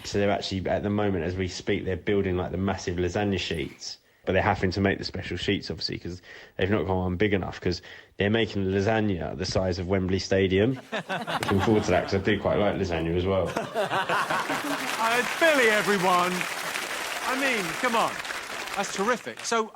So they're actually, at the moment, as we speak, they're building like the massive lasagna sheets. But they're having to make the special sheets, obviously, because they've not got one big enough, because they're making lasagna the size of Wembley Stadium. Looking forward to that, because I do quite like lasagna as well. Billy, everyone. I mean, come on. That's terrific. So,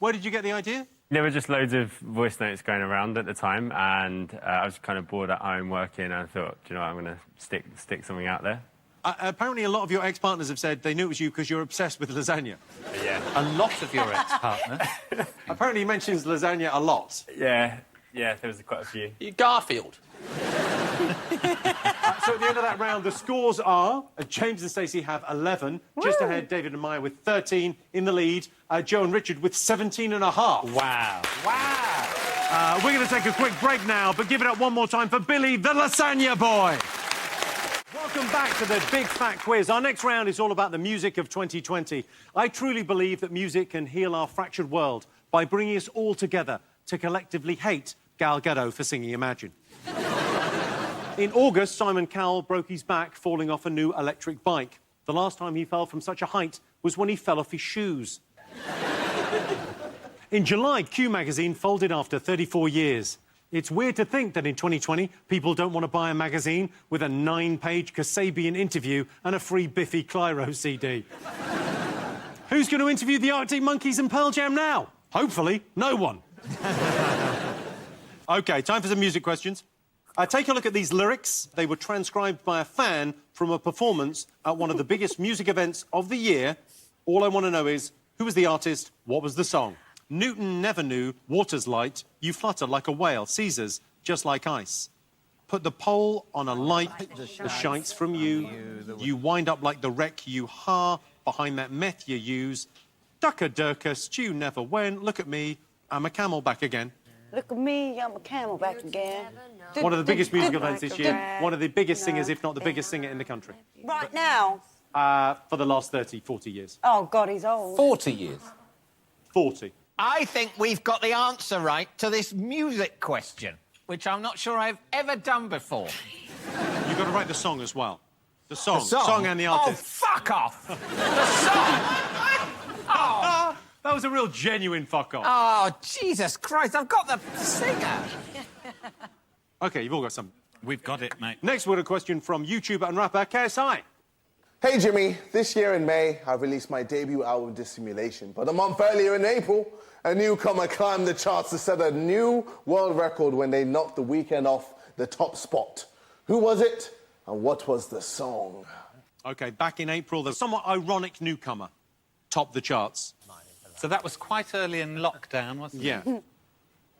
where did you get the idea? There were just loads of voice notes going around at the time, and I was kind of bored at home working, and I thought, do you know what, I'm going to stick something out there. Apparently, a lot of your ex-partners have said they knew it was you because you're obsessed with lasagna. Yeah. A lot of your ex-partners. Apparently, he mentions lasagna a lot. Yeah, there was quite a few. You Garfield. So at the end of that round, the scores are James and Stacey have 11, just ahead David and Maya with 13 in the lead, Joe and Richard with 17 and a half. Wow. We're going to take a quick break now, but give it up one more time for Billy, the lasagna boy. Welcome back to the Big Fat Quiz. Our next round is all about the music of 2020. I truly believe that music can heal our fractured world by bringing us all together to collectively hate Gal Gadot for singing Imagine. In August, Simon Cowell broke his back falling off a new electric bike. The last time he fell from such a height was when he fell off his shoes. In July, Q magazine folded after 34 years. It's weird to think that in 2020, people don't want to buy a magazine with a 9-page Kasabian interview and a free Biffy Clyro CD. Who's going to interview the Arctic Monkeys and Pearl Jam now? Hopefully, no one. OK, time for some music questions. Take a look at these lyrics. They were transcribed by a fan from a performance at one of the biggest music events of the year. All I want to know is, who was the artist? What was the song? Newton never knew water's light. You flutter like a whale. Caesar's just like ice. Put the pole on a light that shines from you. You wind up like the wreck you har. Behind that meth you use. Duck-a-durka, stew never went. Look at me, I'm a camel back again. Look at me, I'm a camel back again. One of the biggest music events this year. One of the biggest singers, if not the biggest singer in the country. Right now? For the last 30, 40 years. Oh, God, he's old. 40 years. 40. I think we've got the answer right to this music question, which I'm not sure I've ever done before. You've got to write the song as well. The song. The song? And the artist. Oh, fuck off! The song! Oh. That was a real genuine fuck off. Oh, Jesus Christ, I've got the singer. OK, you've all got some. We've got it, mate. Next, we've got a question from YouTuber and rapper KSI. Hey, Jimmy. This year in May, I released my debut album, Dissimulation. But a month earlier in April, a newcomer climbed the charts to set a new world record when they knocked The Weeknd off the top spot. Who was it, and what was the song? OK, back in April, the somewhat ironic newcomer topped the charts. So that was quite early in lockdown, wasn't it? Yeah.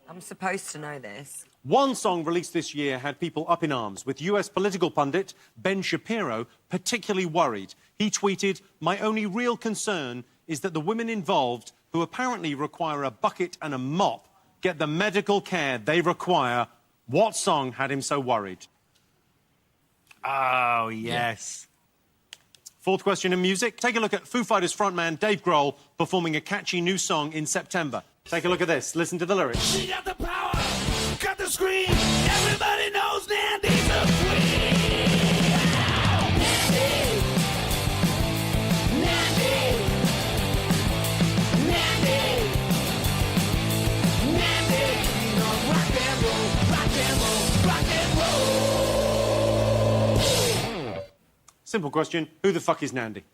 I'm supposed to know this. One song released this year had people up in arms, with US political pundit Ben Shapiro particularly worried. He tweeted, "My only real concern is that the women involved, who apparently require a bucket and a mop, get the medical care they require." What song had him so worried? Oh, yes. Fourth question in music. Take a look at Foo Fighters frontman Dave Grohl performing a catchy new song in September. Take a look at this. Listen to the lyrics. She got the power, got the scream. Everybody knows Nandy's a queen. Nandy, Nandy, Nandy, Nandy. You know, rock and roll, rock and roll, rock and roll. Simple question. Who the fuck is Nandy?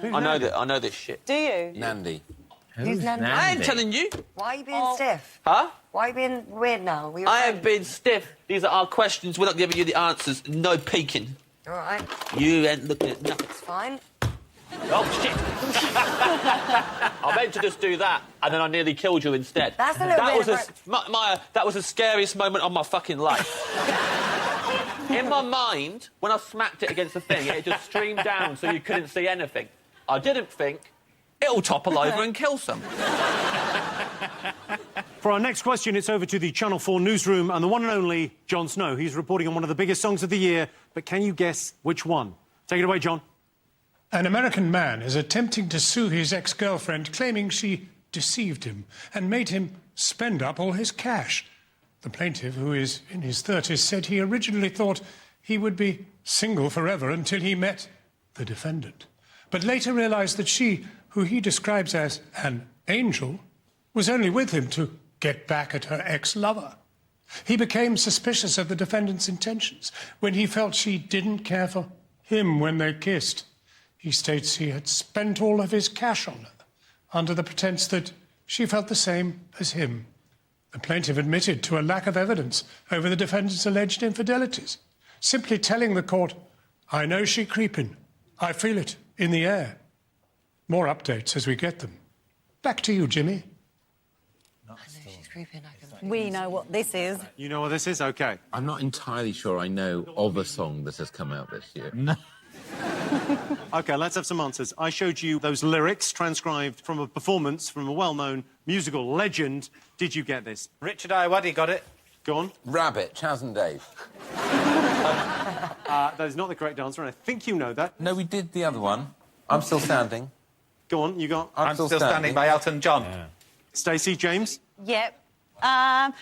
I know this shit. Do you? Nandy. Who's Nandy? I ain't telling you. Why are you being stiff? Huh? Why are you being weird now? I am being stiff. These are our questions. We're not giving you the answers. No peeking. All right. You ain't looking at nothing. It's fine. Oh, shit. I meant to just do that, and then I nearly killed you instead. That's a little bit Maya, that was the scariest moment of my fucking life. In my mind, when I smacked it against the thing, it just streamed down so you couldn't see anything. I didn't think, it'll topple over and kill some. For our next question, it's over to the Channel 4 newsroom and the one and only Jon Snow. He's reporting on one of the biggest songs of the year, but can you guess which one? Take it away, John. An American man is attempting to sue his ex-girlfriend, claiming she deceived him and made him spend up all his cash. The plaintiff, who is in his 30s, said he originally thought he would be single forever until he met the defendant, but later realised that she, who he describes as an angel, was only with him to get back at her ex-lover. He became suspicious of the defendant's intentions when he felt she didn't care for him when they kissed. He states he had spent all of his cash on her, under the pretense that she felt the same as him. The plaintiff admitted to a lack of evidence over the defendant's alleged infidelities, simply telling the court, "I know she creeping. I feel it in the air." More updates as we get them. Back to you, Jimmy. We know what this is. You know what this is? OK. I'm not entirely sure I know of a song that has come out this year. No. OK, let's have some answers. I showed you those lyrics transcribed from a performance from a well-known musical legend. Did you get this? Richard Iwaddy got it. Go on. Rabbit, Chaz and Dave. That is not the correct answer, and I think you know that. No, we did the other one. I'm Still Standing. Go on, you got... I'm Still Standing by Elton John. Yeah. Stacey, James? Yep.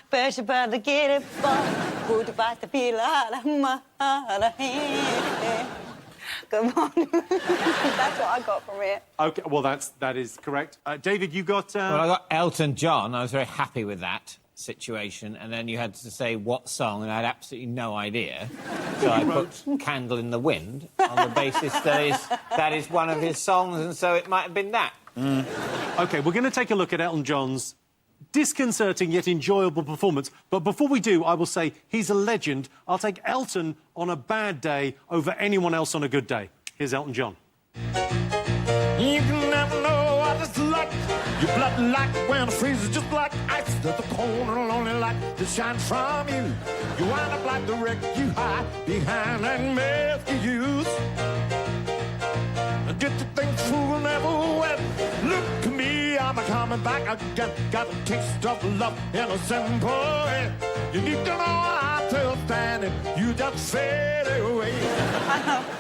Better get it, good about the feel Come on. That's what I got from it. OK, well, that is correct. David, you got... Well, I got Elton John. I was very happy with that situation. And then you had to say what song, and I had absolutely no idea. So I put Candle in the Wind on the basis that is one of his songs, and so it might have been that. OK, we're going to take a look at Elton John's disconcerting yet enjoyable performance. But before we do, I will say he's a legend. I'll take Elton on a bad day over anyone else on a good day. Here's Elton John. You can never know what it's like. Your blood like when it freezes just like ice. There's a cold and lonely light that shines from you. You wind up like the wreck you hide behind that mask you use. Get your things full never wet. Look at me, I'm a coming back again. Got a taste of love in a simple way. You need to know I'm still standing. You just fade away.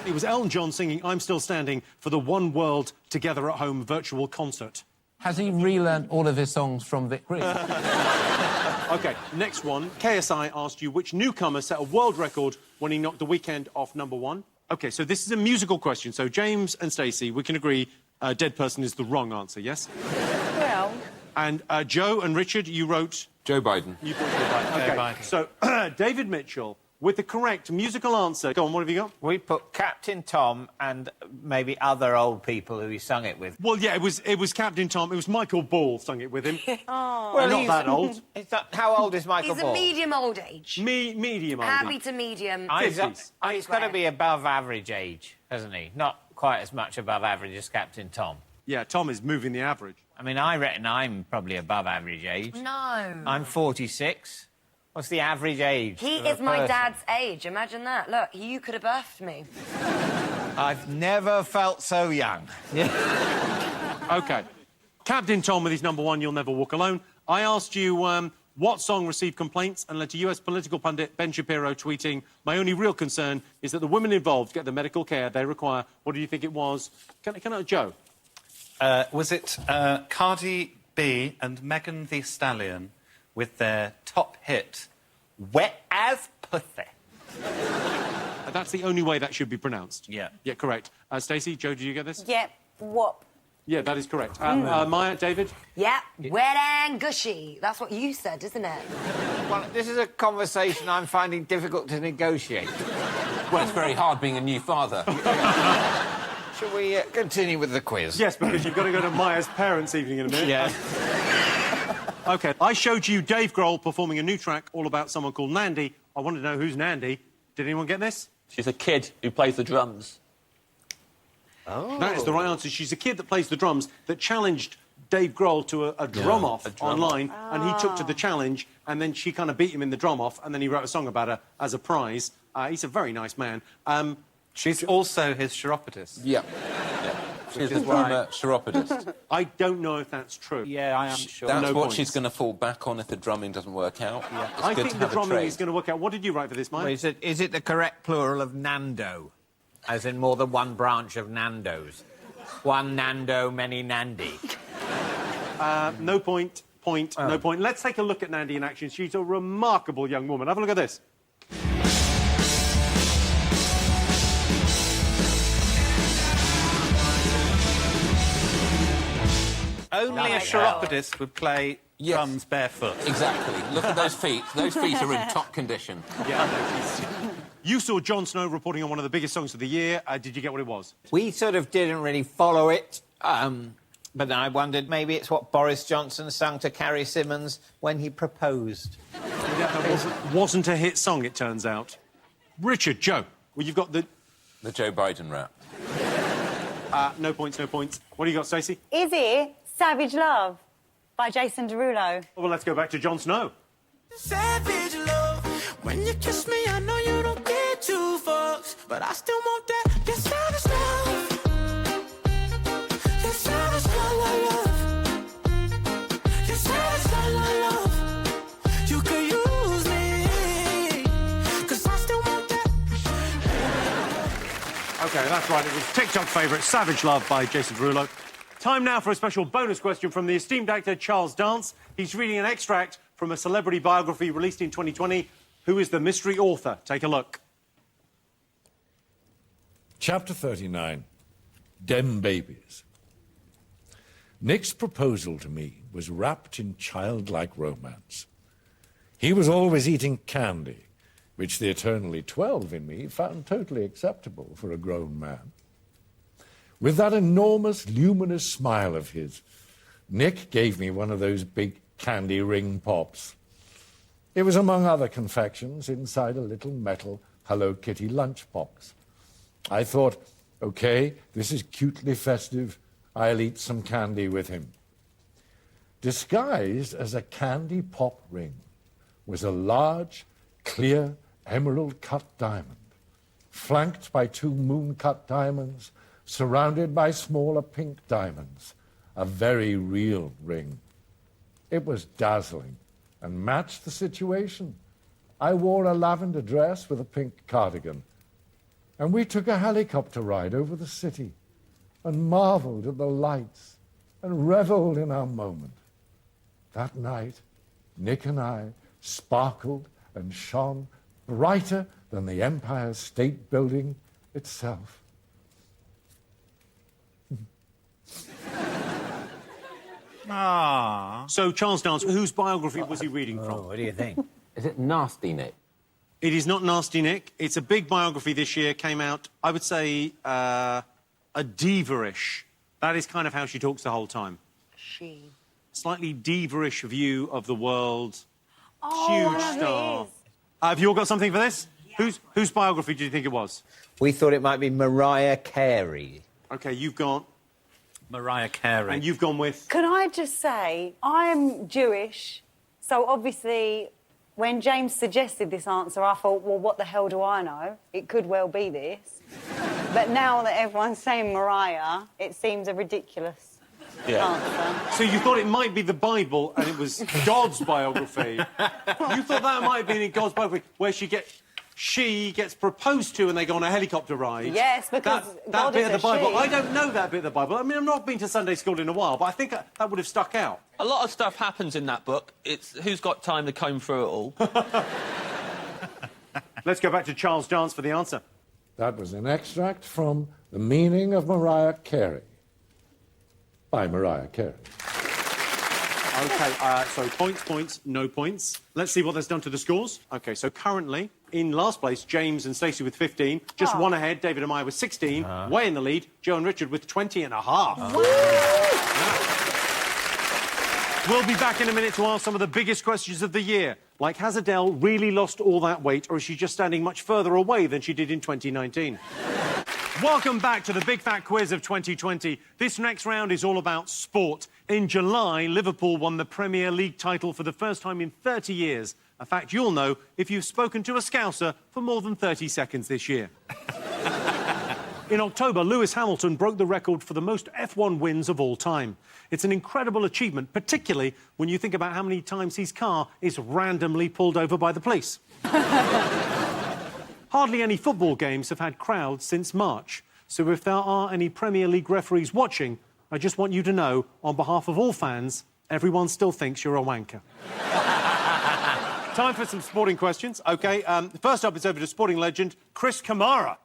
It was Elton John singing I'm Still Standing for the One World Together at Home virtual concert. Has he relearned all of his songs from Vic Green? OK, next one. KSI asked you which newcomer set a world record when he knocked The Weeknd off #1. OK, so this is a musical question. So, James and Stacey, we can agree Dead Person is the wrong answer, yes? Well... And Joe and Richard, you wrote... Joe Biden. You put Joe Biden. OK, Biden. So, David Mitchell, with the correct musical answer... Go on, what have you got? We put Captain Tom and maybe other old people who he sung it with. Well, yeah, it was Captain Tom. It was Michael Ball sung it with him. Oh. Well, not that old. How old is Michael Ball? He's a medium old age. Medium old age. Happy to medium. He's got to be above average age, hasn't he? Not quite as much above average as Captain Tom. Yeah, Tom is moving the average. I mean, I reckon I'm probably above average age. No. I'm 46. What's the average age? He is my dad's age. Imagine that. Look, you could have birthed me. I've never felt so young. OK. Captain Tom with his #1, You'll Never Walk Alone. I asked you what song received complaints and led to US political pundit Ben Shapiro tweeting, "My only real concern is that the women involved get the medical care they require." What do you think it was? Can I, Joe? Was it Cardi B and Megan Thee Stallion with their top hit, Wet As Pussy? That's the only way that should be pronounced. Yeah. Yeah, correct. Stacey, Joe, did you get this? Yep. Whop. Yeah, that is correct. Maya, David? Yeah, wet and gushy. That's what you said, isn't it? Well, this is a conversation I'm finding difficult to negotiate. Well, it's very hard being a new father. Shall we continue with the quiz? Yes, because you've got to go to Maya's parents' evening in a minute. Yeah. OK, I showed you Dave Grohl performing a new track all about someone called Nandy. I wanted to know who's Nandy. Did anyone get this? She's a kid who plays the drums. Oh. That is the right answer. She's a kid that plays the drums that challenged Dave Grohl to a drum-off online, and he took to the challenge, and then she kind of beat him in the drum-off, and then he wrote a song about her as a prize. He's a very nice man. She's also his chiropodist. Yeah. She's is the why- drummer chiropodist. I don't know if that's true. Yeah, I am sure. That's No what points. she's going to fall back on if the drumming doesn't work out. Yeah. It's I good think to the have a drumming trade. is going to work out. What did you write for this, Mike? Well, is it the correct plural of Nando? As in more than one branch of Nando's? One Nando, many Nandy. No point, no point. Let's take a look at Nandi in action. She's a remarkable young woman. Have a look at this. Only a chiropodist would play drums barefoot. Exactly. Look at those feet. Those feet are in top condition. You saw Jon Snow reporting on one of the biggest songs of the year. Did you get what it was? We sort of didn't really follow it, but then I wondered maybe it's what Boris Johnson sang to Carrie Simmons when he proposed. Wasn't a hit song, it turns out. Richard, Joe, well, you've got the Joe Biden rap. No points, no points. What do you got, Stacey? Is it Savage Love by Jason Derulo? Well, let's go back to Jon Snow. Savage love. When you kiss me, I know you don't get two fucks, but I still want that. Your savage love. Your savage love. Your savage love. You could use me, 'cause I still want that. OK, that's right. It was TikTok favourite Savage Love by Jason Derulo. Time now for a special bonus question from the esteemed actor Charles Dance. He's reading an extract from a celebrity biography released in 2020. Who is the mystery author? Take a look. Chapter 39, Dem Babies. Nick's proposal to me was wrapped in childlike romance. He was always eating candy, which the eternally 12 in me found totally acceptable for a grown man. With that enormous, luminous smile of his, Nick gave me one of those big candy ring pops. It was among other confections inside a little metal Hello Kitty lunchbox. I thought, OK, this is cutely festive. I'll eat some candy with him. Disguised as a candy pop ring was a large, clear, emerald-cut diamond, flanked by two moon-cut diamonds, surrounded by smaller pink diamonds, a very real ring. It was dazzling and matched the situation. I wore a lavender dress with a pink cardigan, and we took a helicopter ride over the city and marveled at the lights and reveled in our moment. That night, Nick and I sparkled and shone brighter than the Empire State Building itself. So, Charles Dance, whose biography was he reading from? What do you think? Is it Nasty Nick? It is not Nasty Nick. It's a big biography this year. Came out, I would say, a diva-ish. That is kind of how she talks the whole time. She. Slightly diva-ish view of the world. Oh, Huge I know star. who it is. Have you all got something for this? Whose biography do you think it was? We thought it might be Mariah Carey. OK, you've got... Mariah Carey. And you've gone with... Can I just say, I'm Jewish, so obviously when James suggested this answer, I thought, well, what the hell do I know? It could well be this. But now that everyone's saying Mariah, it seems a ridiculous answer. So you thought it might be the Bible and it was God's biography. You thought that might have been in God's biography, where she gets proposed to and they go on a helicopter ride. Yes, because that God bit is of the a Bible. she. I don't know that bit of the Bible. I mean, I've not been to Sunday school in a while, but I think that would have stuck out. A lot of stuff happens in that book. It's who's got time to comb through it all. Let's go back to Charles Dance for the answer. That was an extract from The Meaning of Mariah Carey by Mariah Carey. OK, so points, no points. Let's see what that's done to the scores. OK, so currently, in last place, James and Stacey with 15. Just one ahead, David and I with 16. Way in the lead, Joe and Richard with 20 and a half. We'll be back in a minute to ask some of the biggest questions of the year. Like, has Adele really lost all that weight, or is she just standing much further away than she did in 2019? Welcome back to the Big Fat Quiz of 2020. This next round is all about sport. In July, Liverpool won the Premier League title for the first time in 30 years. A fact you'll know if you've spoken to a Scouser for more than 30 seconds this year. In October, Lewis Hamilton broke the record for the most F1 wins of all time. It's an incredible achievement, particularly when you think about how many times his car is randomly pulled over by the police. Hardly any football games have had crowds since March. So if there are any Premier League referees watching, I just want you to know, on behalf of all fans, everyone still thinks you're a wanker. Time for some sporting questions. OK, first up, it's over to sporting legend Chris Kamara.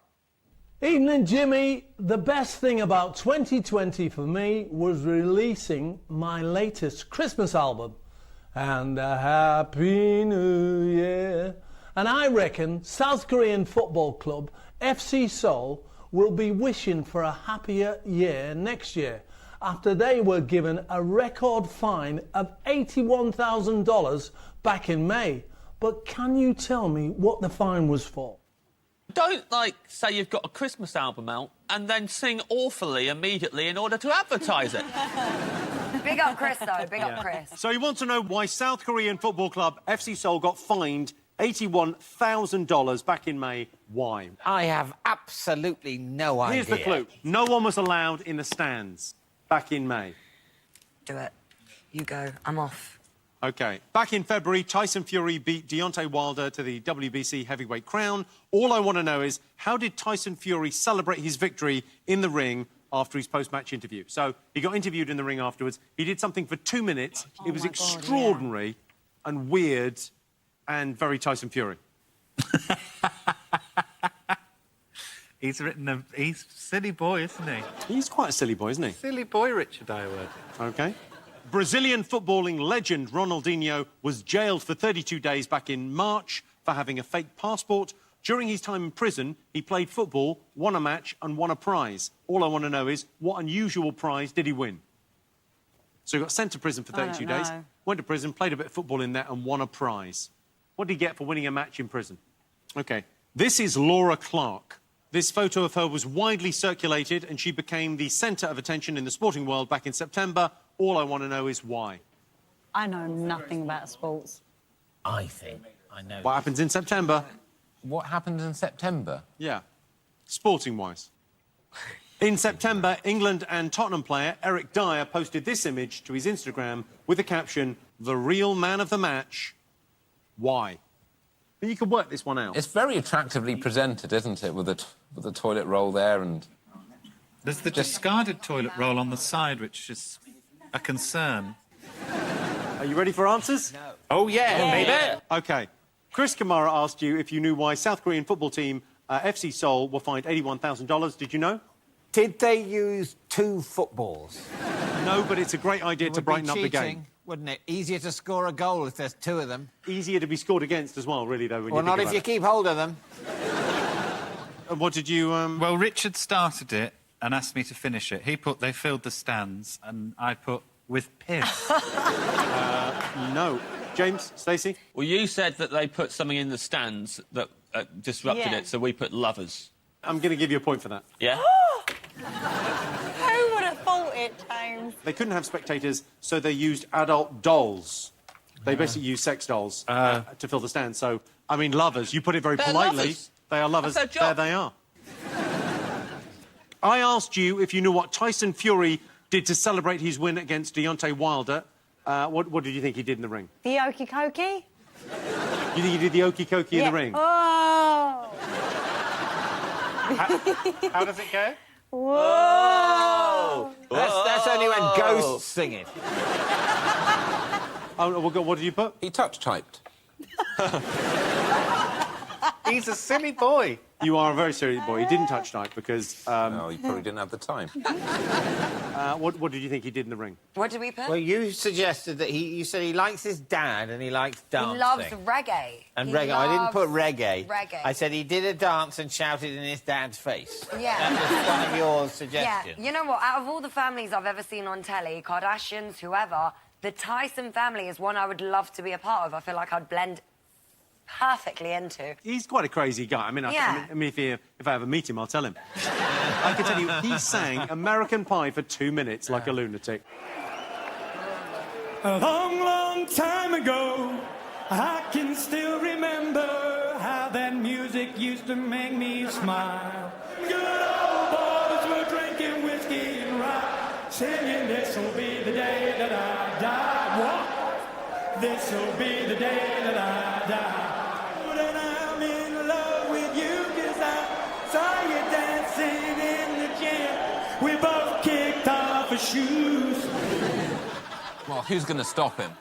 Evening, Jimmy. The best thing about 2020 for me was releasing my latest Christmas album. And a Happy New Year. And I reckon South Korean football club FC Seoul will be wishing for a happier year next year after they were given a record fine of $81,000 back in May. But can you tell me what the fine was for? Don't, say you've got a Christmas album out and then sing awfully immediately in order to advertise it. Big up Chris, though. Big up Chris. So you want to know why South Korean football club FC Seoul got fined $81,000 back in May. Why? I have absolutely no idea. Here's the clue. No one was allowed in the stands back in May. Do it. You go. I'm off. OK. Back in February, Tyson Fury beat Deontay Wilder to the WBC heavyweight crown. All I want to know is, how did Tyson Fury celebrate his victory in the ring after his post-match interview? So he got interviewed in the ring afterwards. He did something for 2 minutes. It was extraordinary and weird and very Tyson Fury. He's a silly boy, isn't he? He's quite a silly boy, isn't he? Silly boy, Richard Ayoade. OK. Brazilian footballing legend Ronaldinho was jailed for 32 days back in March for having a fake passport. During his time in prison, he played football, won a match and won a prize. All I want to know is, what unusual prize did he win? So he got sent to prison for 32 days, went to prison, played a bit of football in there and won a prize. What did he get for winning a match in prison? OK. This is Laura Clark. This photo of her was widely circulated and she became the centre of attention in the sporting world back in September. All I want to know is why. I know nothing about sports. I think I know. What happens in September? What happens in September? Yeah, sporting-wise. In September, England and Tottenham player Eric Dyer posted this image to his Instagram with the caption, "The real man of the match." Why? And you can work this one out. It's very attractively presented, isn't it, with the toilet roll there and... There's the discarded toilet roll on the side, which is a concern. Are you ready for answers? No. Oh, yeah, baby. OK. Chris Kamara asked you if you knew why South Korean football team FC Seoul were fined $81,000. Did you know? Did they use 2 footballs? No, but it's a great idea to brighten up the game. Wouldn't it? Easier to score a goal if there's 2 of them. Easier to be scored against as well, really, though. Well, not if you keep hold of them. And what did you... Well, Richard started it and asked me to finish it. He put, they filled the stands, and I put, with piss. No. James, Stacey? Well, you said that they put something in the stands that disrupted Yeah. it, so we put lovers. I'm going to give you a point for that. Yeah? Who would have thought it, James? They couldn't have spectators, so they used adult dolls. They basically used sex dolls to fill the stands. So, I mean, lovers, you put it very They're politely. lovers. They are lovers. That's their job. There they are. I asked you if you knew what Tyson Fury did to celebrate his win against Deontay Wilder. What did you think he did in the ring? The Okie Kokie? You think he did the okey cokey in the ring? Oh! How does it go? Whoa! That's only when ghosts sing it. Oh, what did you put? He touch-typed. He's a silly boy. You are a very serious boy. He didn't touch night because... No, he probably didn't have the time. What did you think he did in the ring? What did we put? Well, you suggested that you said he likes his dad and he likes dancing. He loves reggae. And He reggae. I didn't put loves reggae. Reggae. I said he did a dance and shouted in his dad's face. Yeah. That was one of your Yeah, suggestions. you know what? Out of all the families I've ever seen on telly, Kardashians, whoever, the Tyson family is one I would love to be a part of. I feel like I'd blend perfectly into. He's quite a crazy guy. I mean, Yeah. I mean if I ever meet him, I'll tell him. I can tell you, he sang American Pie for 2 minutes like a lunatic. A long, long time ago, I can still remember how that music used to make me smile. Good old getting right, singing this'll be the day that I die. What? This'll be the day that I die. And I'm in love with you 'cause I saw you dancing in the gym. We both kicked off our shoes. Well, who's going to stop him?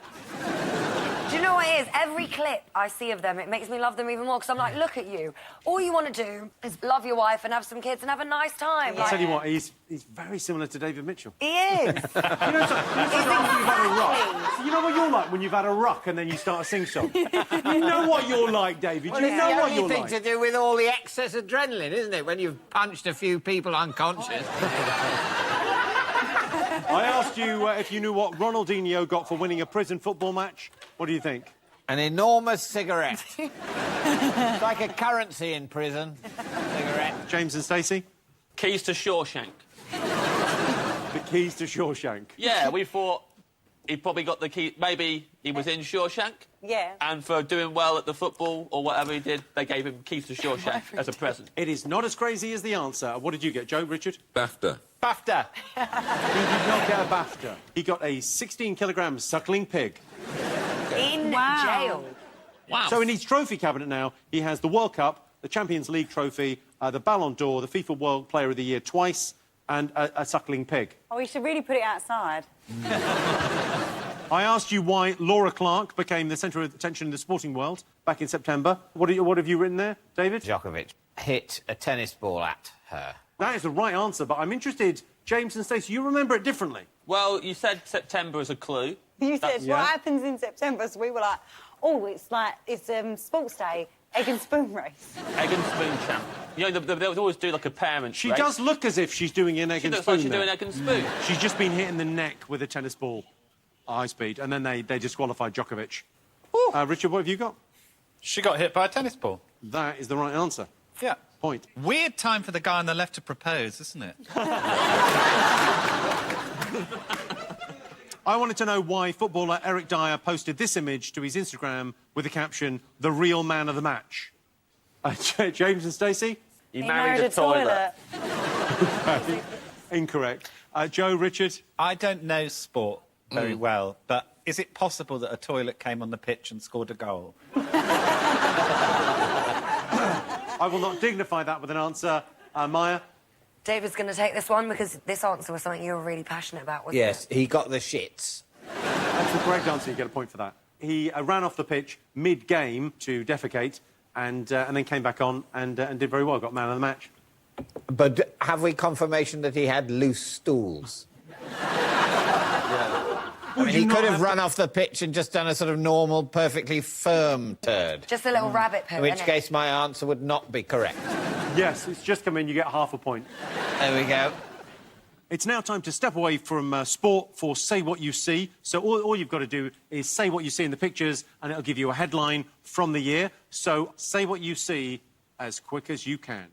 Do you know what it is? Every clip I see of them, it makes me love them even more, because I'm like, look at you. All you want to do is love your wife and have some kids and have a nice time. I'll tell you what, he's very similar to David Mitchell. He is. You know, you've had a ruck. You know what you're like when you've had a ruck and then you start a sing-song? You know what you're like, David. Well, You it's know the what only you're thing like. to do with all the excess adrenaline, isn't it? When you've punched a few people unconscious. I asked you if you knew what Ronaldinho got for winning a prison football match. What do you think? An enormous cigarette. It's like a currency in prison. Cigarette. James and Stacey? Keys to Shawshank. The keys to Shawshank. Yeah, we thought he probably got the key. Maybe he was in Shawshank. Yeah. And for doing well at the football or whatever he did, they gave him keys to Shawshank as a present. It is not as crazy as the answer. What did you get, Joe, Richard? BAFTA. BAFTA. He did not get a BAFTA. He got a 16-kilogram suckling pig. In jail. Wow. So in his trophy cabinet now, he has the World Cup, the Champions League trophy, the Ballon d'Or, the FIFA World Player of the Year twice, and a suckling pig. Oh, we should really put it outside. I asked you why Laura Clark became the centre of attention in the sporting world back in September. What have you written there, David? Djokovic hit a tennis ball at her. That is the right answer, but I'm interested, James and Stacey, you remember it differently. Well, you said September as a clue. You said, what happens in September? So we were like, oh, it's sports day, egg and spoon race. Egg and spoon champ. You know, they would always do like a parent She race. does look as if she's doing an egg and spoon. She looks like she's there. doing egg and spoon. She's just been hit in the neck with a tennis ball, high speed, and then they disqualified Djokovic. Richard, what have you got? She got hit by a tennis ball. That is the right answer. Yeah. Point. Weird time for the guy on the left to propose, isn't it? I wanted to know why footballer Eric Dyer posted this image to his Instagram with the caption, "The real man of the match." James and Stacey? He married a toilet. Incorrect. Joe, Richard? I don't know sport very well, but is it possible that a toilet came on the pitch and scored a goal? I will not dignify that with an answer. Maya? David's going to take this one because this answer was something you were really passionate about, wasn't Yes, he got the shits. That's the correct answer. You get a point for that. He ran off the pitch mid-game to defecate and then came back on and did very well. Got man of the match. But have we confirmation that he had loose stools? I mean, he could have run off the pitch and just done a sort of normal, perfectly firm turd. Just a little rabbit poo, In which innit? case, my answer would not be correct. Yes, it's just come in. You get half a point. There we go. It's now time to step away from sport for Say What You See. So all you've got to do is say what you see in the pictures, and it'll give you a headline from the year. So say what you see as quick as you can.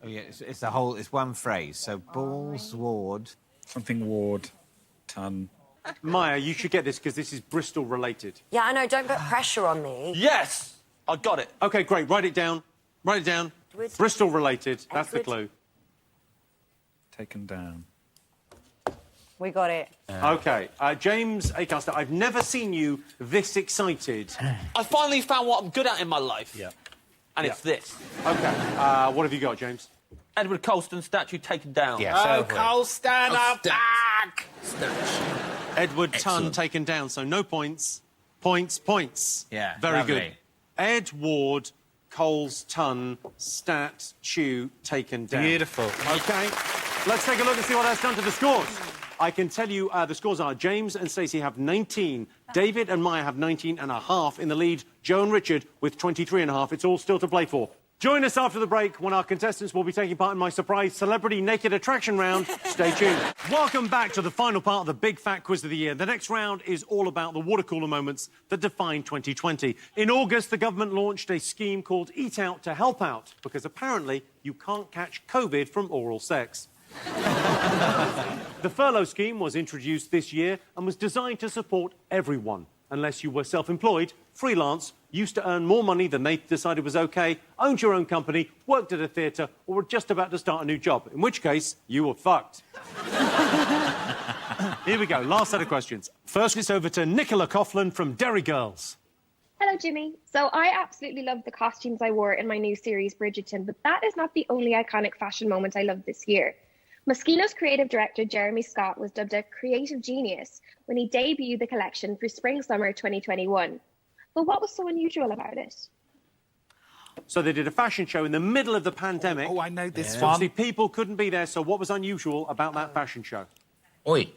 Oh, yeah, it's one phrase. So, balls, ward... Something ward, ton... Maya, you should get this because this is Bristol related. Yeah, I know. Don't put pressure on me. Yes! I got it. OK, great. Write it down. Write it down. Edward. Bristol related. That's the Edward. clue. Taken down. We got it. OK. James Acaster, I've never seen you this excited. I finally found what I'm good at in my life. Yeah. And it's this. OK. What have you got, James? Edward Colston statue taken down. Yes, Oh, Colston up back! Edward Tunn taken down, so no points. Points. Yeah, Very lovely. good. Ed Ward, Coles Tunn, statue taken down. Beautiful. OK. Let's take a look and see what that's done to the scores. I can tell you the scores are James and Stacey have 19. David and Maya have 19.5 in the lead. Joe and Richard with 23.5. It's all still to play for. Join us after the break when our contestants will be taking part in my surprise celebrity naked attraction round. Stay tuned. Welcome back to the final part of the Big Fat Quiz of the year. The next round is all about the water cooler moments that define 2020. In August, the government launched a scheme called Eat Out to Help Out, because apparently you can't catch COVID from oral sex. The furlough scheme was introduced this year and was designed to support everyone. unless you were self-employed, freelance, used to earn more money than they decided was OK, owned your own company, worked at a theatre, or were just about to start a new job, in which case, you were fucked. Here we go, last set of questions. First, it's over to Nicola Coughlan from Derry Girls. Hello, Jimmy. So I absolutely love the costumes I wore in my new series, Bridgerton, but that is not the only iconic fashion moment I loved this year. Moschino's creative director, Jeremy Scott, was dubbed a creative genius when he debuted the collection for Spring-Summer 2021. But what was so unusual about it? So they did a fashion show in the middle of the pandemic. Oh, I know this one. Obviously, people couldn't be there, so what was unusual about that fashion show? Oi.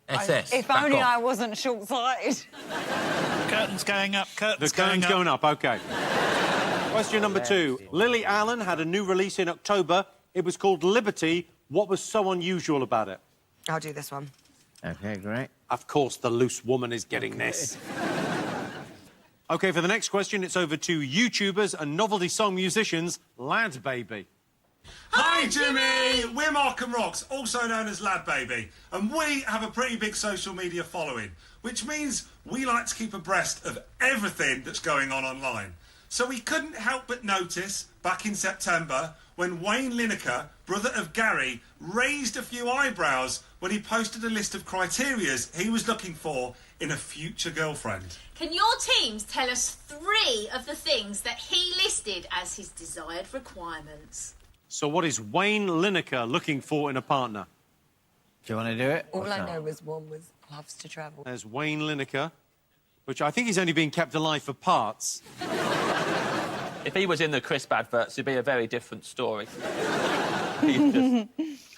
SS. If back only off. I wasn't short-sighted. Curtains going up, curtains The curtain's going up, OK. Question number 2. Lily Allen had a new release in October. It was called Liberty. What was so unusual about it? I'll do this one. OK, great. Of course, the loose woman is getting this. OK, for the next question, it's over to YouTubers and novelty song musicians, Lad Baby. Hi, Jimmy! We're Mark and Rox, also known as Lad Baby, and we have a pretty big social media following, which means we like to keep abreast of everything that's going on online. So we couldn't help but notice, back in September, when Wayne Lineker, brother of Gary, raised a few eyebrows when he posted a list of criterias he was looking for in a future girlfriend. Can your teams tell us 3 of the things that he listed as his desired requirements? So what is Wayne Lineker looking for in a partner? Do you want to do it? All I know is one was loves to travel. There's Wayne Lineker, which I think he's only being kept alive for parts. If he was in the crisp adverts, it'd be a very different story.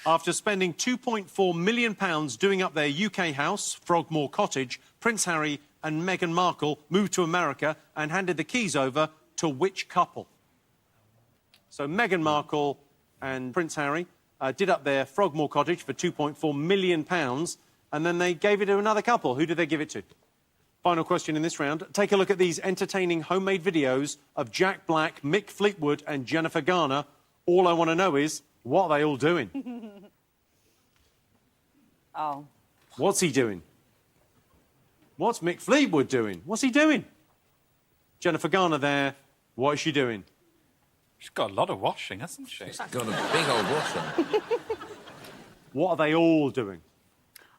After spending £2.4 million doing up their UK house, Frogmore Cottage, Prince Harry and Meghan Markle moved to America and handed the keys over to which couple? So Meghan Markle and Prince Harry did up their Frogmore Cottage for £2.4 million, and then they gave it to another couple. Who did they give it to? Final question in this round. Take a look at these entertaining homemade videos of Jack Black, Mick Fleetwood and Jennifer Garner. All I want to know is, what are they all doing? Oh. What's he doing? What's Mick Fleetwood doing? What's he doing? Jennifer Garner there. What is she doing? She's got a lot of washing, hasn't she? She's got a big old washer. What are they all doing?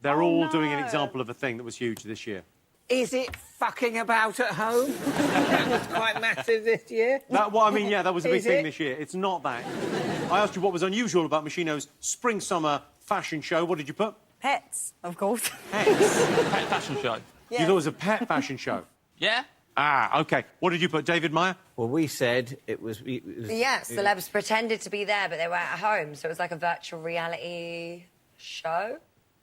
They're all no. doing an example of a thing that was huge this year. Is it fucking about at home? That was quite massive this year. That was a big Is thing it? this year. It's not that. I asked you what was unusual about Moschino's spring-summer fashion show. What did you put? Pets, of course. Pets. Pet fashion show. Yeah. You thought it was a pet fashion show? Yeah? Ah, OK. What did you put, David Meyer? Well, we said it was... Yeah, celebs pretended to be there, but they were at home, so it was like a virtual reality show.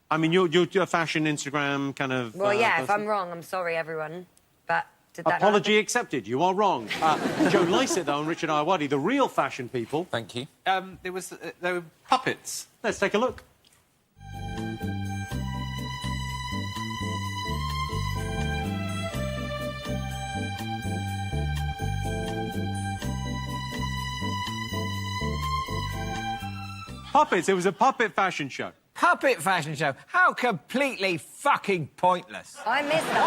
I mean, you're a fashion Instagram kind of... Well, yeah, if person. I'm wrong, I'm sorry, everyone. But did that Apology accepted. You are wrong. Joe Lycett, though, and Richard Iowadi, the real fashion people. Thank you. There were puppets. Let's take a look. Puppets. It was a puppet fashion show. Puppet fashion show. How completely fucking pointless. I missed that.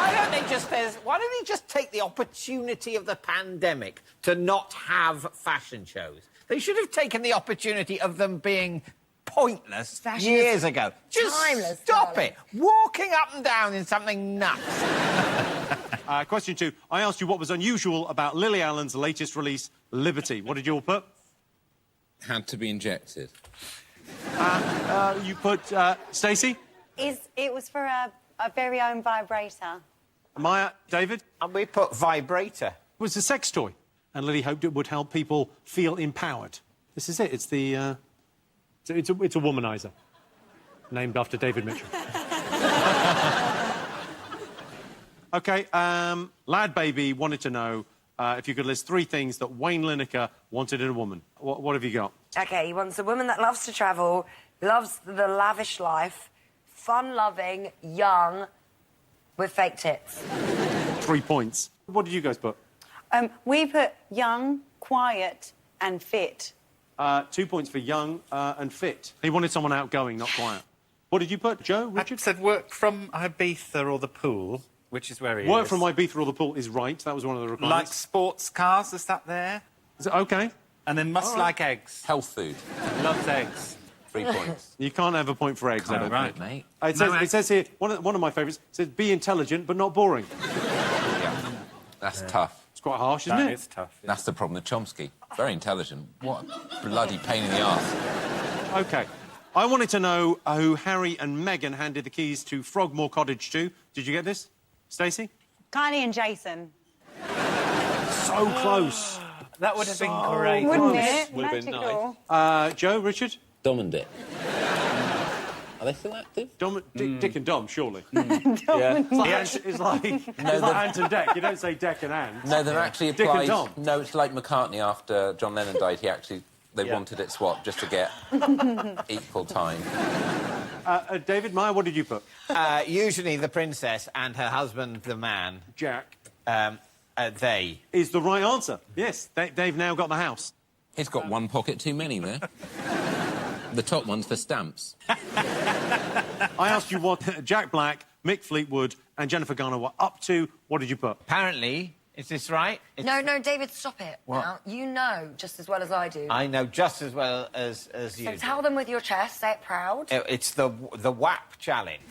Why don't they just take the opportunity of the pandemic to not have fashion shows? They should have taken the opportunity of them being pointless Fashion years is ago. Just timeless, stop darling. it. Walking up and down in something nuts. Question 2. I asked you what was unusual about Lily Allen's latest release, Liberty. What did you all put? Had to be injected. You put Stacey? It was for a very own vibrator. Maya? David? And we put vibrator. It was a sex toy, and Lily hoped it would help people feel empowered. This is it. It's the... It's a womanizer, named after David Mitchell. OK, Lad Baby wanted to know if you could list 3 things that Wayne Lineker wanted in a woman. What have you got? OK, he wants a woman that loves to travel, loves the lavish life, fun-loving, young, with fake tits. 3 points. What did you guys put? We put young, quiet and fit. 2 points for young and fit. He wanted someone outgoing, not quiet. What did you put, Joe? Richard? I said work from Ibiza or the pool. Which is where he Work is. from Ibiza or the pool is right. That was one of the Like requirements. sports cars, is that there? Is it okay? And then must like eggs. Health food. Loves eggs. 3 points. You can't have a point for eggs, I Oh, don't right. think. Mate. It says here, one of my favourites, says, be intelligent but not boring. That's tough. It's quite harsh, isn't That it? is tough. Yeah. That's the problem with Chomsky. Very intelligent. What a bloody pain in the arse. OK. I wanted to know who Harry and Meghan handed the keys to Frogmore Cottage to. Did you get this, Stacey? Kylie and Jason. So close. That would have been great. Wouldn't it? Would have been Magical. Joe, Richard? Dom and Dick. Are they still active? Dick and Dom, surely. Yeah. It's like Ant and Dec. You don't say Dec and Ant. No, they've actually Dick and applied... Dom. No, it's like McCartney after John Lennon died. They wanted it swapped just to get equal time. David, Maya, what did you put? Usually the princess and her husband, the man, Jack. they. Is the right answer. Yes, they've now got the house. He's got one pocket too many there. The top one's for stamps. I asked you what Jack Black, Mick Fleetwood and Jennifer Garner were up to. What did you put? Apparently, is this right? No, David, stop it. What? Now, you know just as well as I do. I know just as well as you So do. tell them with your chest, say it proud. It's the WAP challenge.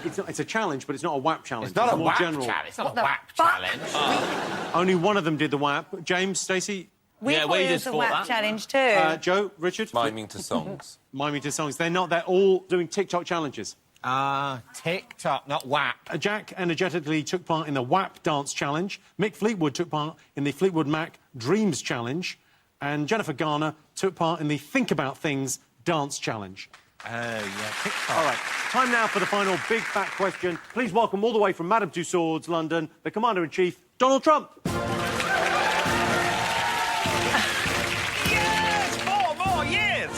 It's a challenge, but it's not a WAP challenge. It's not a more WAP general. challenge. It's not What a the WAP fuck? challenge. Only one of them did the WAP. James, Stacey, We Yeah, thought we it just was a thought WAP that. challenge too. Joe, Richard? Miming to songs. Miming to songs. They're not. They're all doing TikTok challenges. TikTok, not WAP. Jack energetically took part in the WAP dance challenge. Mick Fleetwood took part in the Fleetwood Mac Dreams challenge. And Jennifer Garner took part in the Think About Things dance challenge. Oh, yeah, TikTok. All right, time now for the final big fat question. Please welcome all the way from Madame Tussauds, London, the Commander-in-Chief, Donald Trump. Yes! 4 more years!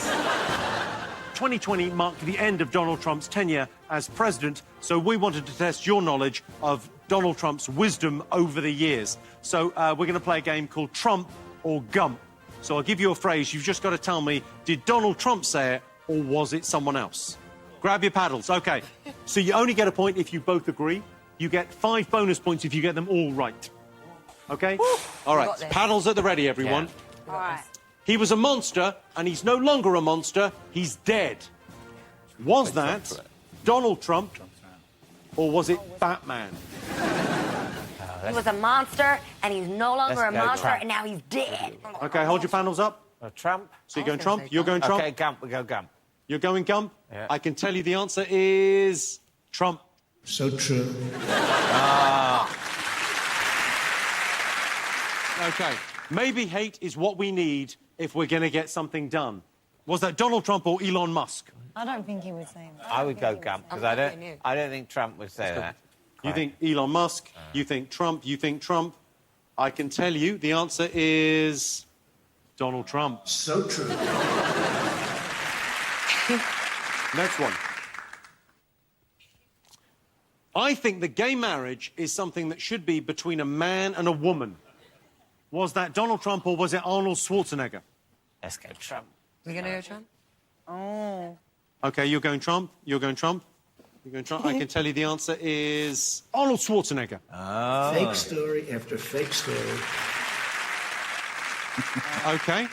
2020 marked the end of Donald Trump's tenure as president, so we wanted to test your knowledge of Donald Trump's wisdom over the years. So we're going to play a game called Trump or Gump. So I'll give you a phrase. You've just got to tell me, did Donald Trump say it or was it someone else? Grab your paddles. OK. So you only get a point if you both agree. You get 5 bonus points if you get them all right. OK? All right. got this. Paddles at the ready, everyone. All right. He was a monster, and he's no longer a monster. He's dead. Was that Donald Trump, or was it Batman? He was a monster, and he's no longer a Let's go monster, Trump. and now he's dead. OK, hold your panels up. Trump? So you're I going was gonna Trump? say You're going Trump? OK, Gump, we go Gump. You're going Gump? Yeah. I can tell you the answer is Trump. So true. OK. Maybe hate is what we need if we're going to get something done. Was that Donald Trump or Elon Musk? I don't think he was saying that. I would go Gump, because I don't think Trump would say that. You think Elon Musk, you think Trump, you think Trump. I can tell you the answer is Donald Trump. So true. Next one. I think that gay marriage is something that should be between a man and a woman. Was that Donald Trump or was it Arnold Schwarzenegger? Let's go Trump. We're going to go Trump? Oh. OK, you're going Trump. You're going Trump. You're going Trump. I can tell you the answer is Arnold Schwarzenegger. Oh. Fake story after fake story. OK.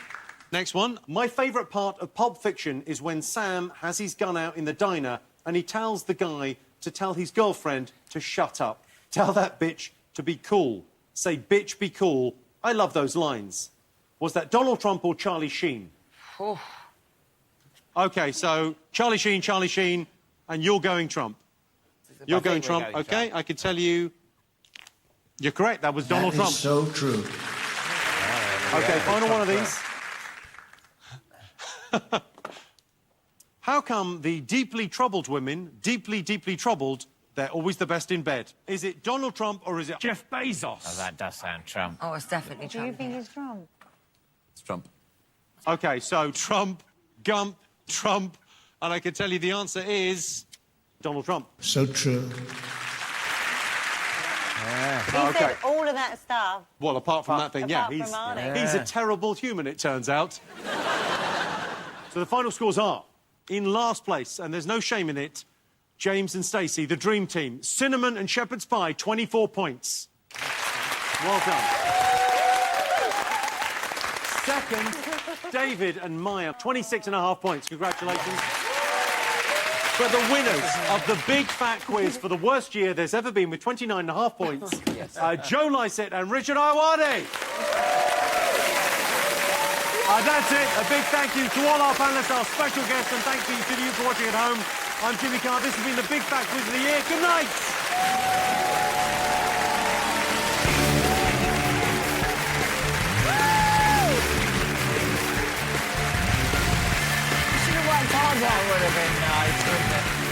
Next one. My favourite part of Pulp Fiction is when Sam has his gun out in the diner and he tells the guy to tell his girlfriend to shut up. Tell that bitch to be cool. Say, bitch, be cool. I love those lines. Was that Donald Trump or Charlie Sheen? Oh. OK, so Charlie Sheen, and you're going Trump. You're going Trump, OK? I can tell you... You're correct, that was Donald Trump. So true. OK, final one of these. How come the deeply troubled women, deeply troubled, they're always the best in bed? Is it Donald Trump or is it Jeff Bezos? Oh, that does sound Trump. Oh, it's definitely Do you Trump. think it's Trump? It's Trump. OK, so Trump, Gump, Trump, and I can tell you the answer is Donald Trump. So true. He said all of that stuff. Well, apart from that thing, yeah, apart from Arnie. he's a terrible human, it turns out. So the final scores are, in last place, and there's no shame in it, James and Stacey, the dream team. Cinnamon and shepherd's pie, 24 points. Well done. Second, David and Maya, 26.5 points. Congratulations. But the winners of the big fat quiz for the worst year there's ever been with 29.5 points, Joe Lycett and Richard Iwadi. That's it. A big thank you to all our panellists, our special guests, and thank you to you for watching at home. I'm Jimmy Carr. This has been the big fat quiz of the year. Good night. That would have been nice, wouldn't it?